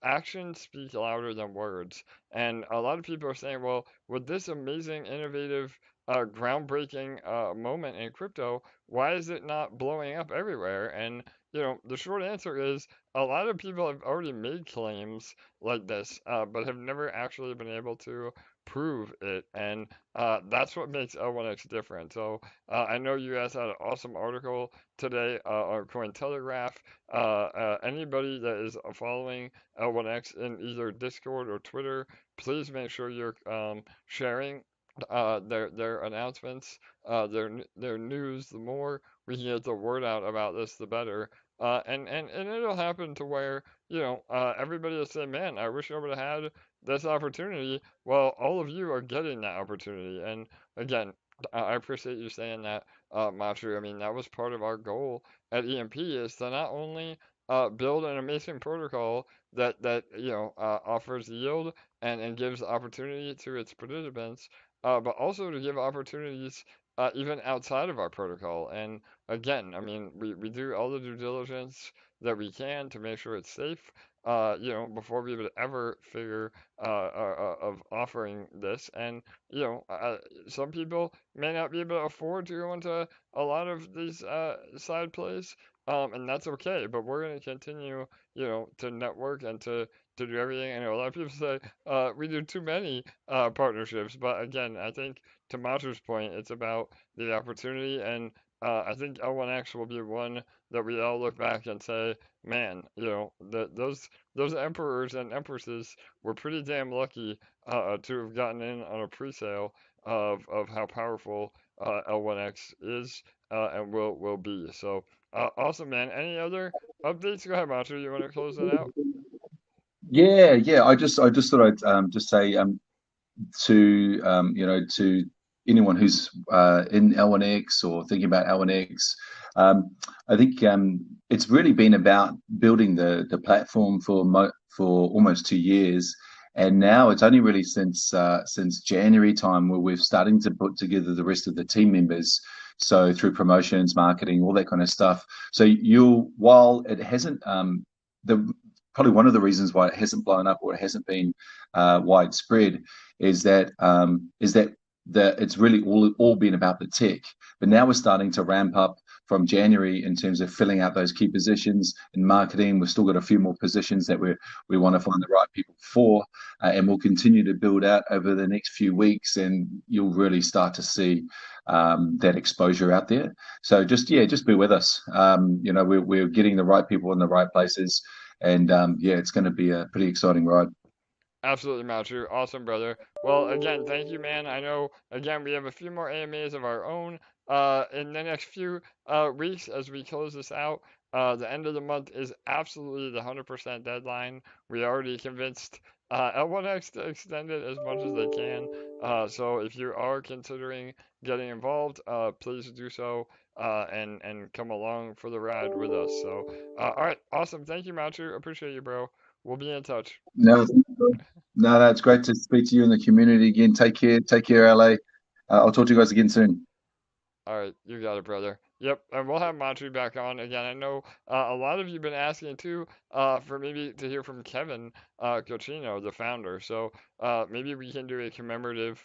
[SPEAKER 4] actions speak louder than words. And a lot of people are saying, well, with this amazing, innovative groundbreaking moment in crypto, why is it not blowing up everywhere? And the short answer is a lot of people have already made claims like this, but have never actually been able to prove it, and that's what makes L1X different. So I know you guys had an awesome article today on Cointelegraph. Anybody that is following L1X in either Discord or Twitter, please make sure you're sharing their announcements, their news. The more we can get the word out about this, the better. And it'll happen to where everybody will say, "Man, I wish I would have had this opportunity." Well, all of you are getting that opportunity, and again, I appreciate you saying that, Matru. I mean, that was part of our goal at EMP is to not only build an amazing protocol that offers yield and gives opportunity to its participants, but also to give opportunities even outside of our protocol. And again, I mean, we do all the due diligence that we can to make sure it's safe. Before we would ever figure of offering this, and some people may not be able to afford to go into a lot of these side plays, and that's okay. But we're going to continue, to network and to do everything. I know a lot of people say we do too many partnerships, but again, I think to Matru's point, it's about the opportunity, and I think L1X will be one that we all look back and say, man, those emperors and empresses were pretty damn lucky to have gotten in on a pre-sale of how powerful L1X is and will be. So awesome, man. Any other updates? Go ahead, Matru. You want to close that out?
[SPEAKER 8] Yeah. I just thought I'd just say to to anyone who's in L1X or thinking about L1X, I think it's really been about building the platform for almost 2 years, and now it's only really since January time where we're starting to put together the rest of the team members. So through promotions, marketing, all that kind of stuff. So while it hasn't the probably one of the reasons why it hasn't blown up or it hasn't been widespread is that it's really all been about the tech. But now we're starting to ramp up from January in terms of filling out those key positions in marketing. We've still got a few more positions that we want to find the right people for, and we'll continue to build out over the next few weeks, and you'll really start to see that exposure out there. So just be with us. We're getting the right people in the right places, and it's going to be a pretty exciting ride.
[SPEAKER 4] Absolutely, Matthew. Awesome, brother. Well, again, thank you, man. I know, again, we have a few more AMAs of our own in the next few weeks as we close this out. The end of the month is absolutely the 100% deadline. We already convinced L1X to extend it as much as they can. So if you are considering getting involved, please do so and come along for the ride with us. So, all right, awesome. Thank you, Matthew. Appreciate you, bro. We'll be in touch.
[SPEAKER 8] No, it's great to speak to you in the community again. Take care, LA. I'll talk to you guys again soon.
[SPEAKER 4] All right, you got it, brother. Yep, and we'll have Matri back on again. I know a lot of you have been asking too for maybe to hear from Kevin Cochino, the founder. So maybe we can do a commemorative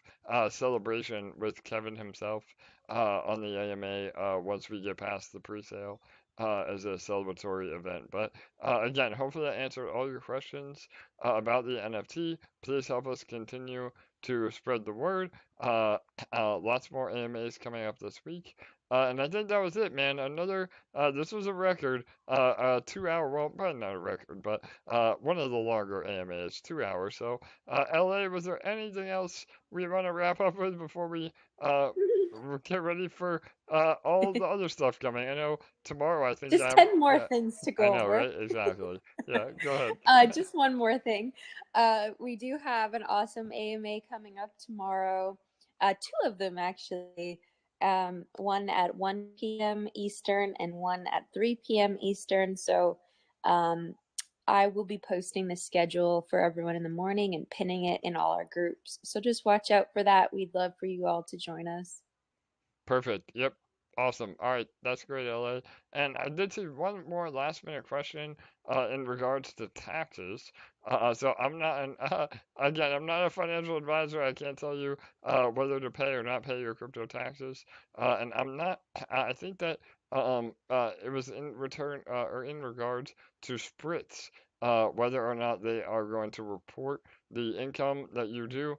[SPEAKER 4] celebration with Kevin himself on the AMA once we get past the pre-sale as a celebratory event. But again, hopefully that answered all your questions about the NFT. Please help us continue to spread the word. Lots more AMAs coming up this week. And I think that was it, man. This was a record, 2 hour, well, probably not a record, but one of the longer AMAs, 2 hours. So, LA, was there anything else we want to wrap up with before we get ready for all the other stuff coming? I know tomorrow, I think
[SPEAKER 5] just 10 more things to go
[SPEAKER 4] I know,
[SPEAKER 5] over.
[SPEAKER 4] right? Exactly. Yeah, go ahead.
[SPEAKER 5] Just one more thing. We do have an awesome AMA coming up tomorrow. Two of them, actually. One at 1 p.m. Eastern and one at 3 p.m. Eastern. So I will be posting the schedule for everyone in the morning and pinning it in all our groups. So just watch out for that. We'd love for you all to join us.
[SPEAKER 4] Perfect. Yep. Awesome. All right, that's great, LA. And I did see one more last minute question in regards to taxes. So I'm not an again, I'm not a financial advisor. I can't tell you whether to pay or not pay your crypto taxes. And I'm not. I think that it was in return or in regards to Spritz, whether or not they are going to report the income that you do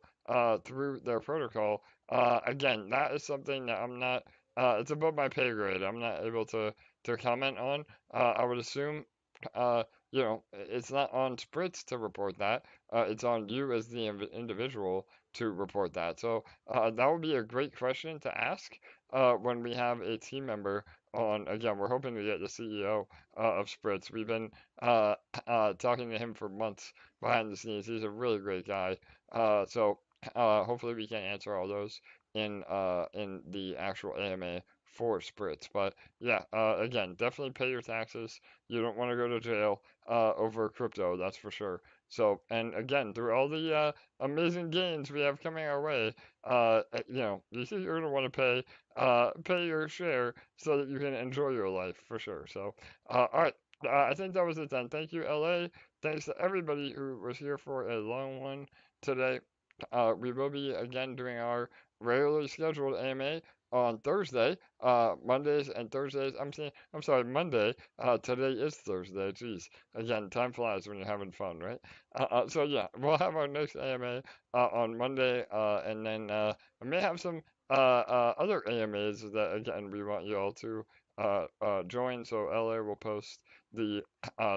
[SPEAKER 4] through their protocol. Again, that is something that I'm not. It's above my pay grade. I'm not able to comment on. I would assume, it's not on Spritz to report that. It's on you as the individual to report that. So that would be a great question to ask when we have a team member on. Again, we're hoping to get the CEO of Spritz. We've been talking to him for months behind the scenes. He's a really great guy. So hopefully we can answer all those in the actual AMA for Spritz. But yeah, again, definitely pay your taxes. You don't want to go to jail over crypto, that's for sure. So, and again, through all the amazing gains we have coming our way, you're gonna want to pay your share so that you can enjoy your life for sure. So, all right. I think that was it then. Thank you, LA. Thanks to everybody who was here for a long one today. We will be again doing our regularly scheduled AMA on Thursday, Mondays and Thursdays. I'm sorry, Monday. Today is Thursday. Jeez, again, time flies when you're having fun, right? So yeah, we'll have our next AMA on Monday, and then I may have some other AMAs that again we want you all to join. So LA will post the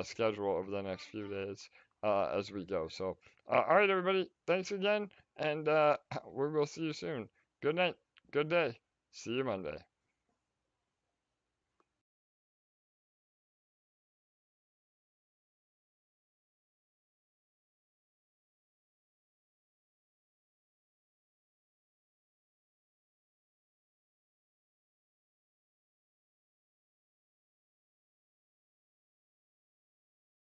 [SPEAKER 4] schedule over the next few days as we go. So all right, everybody, thanks again, and we will see you soon. Good night. Good day. See you Monday.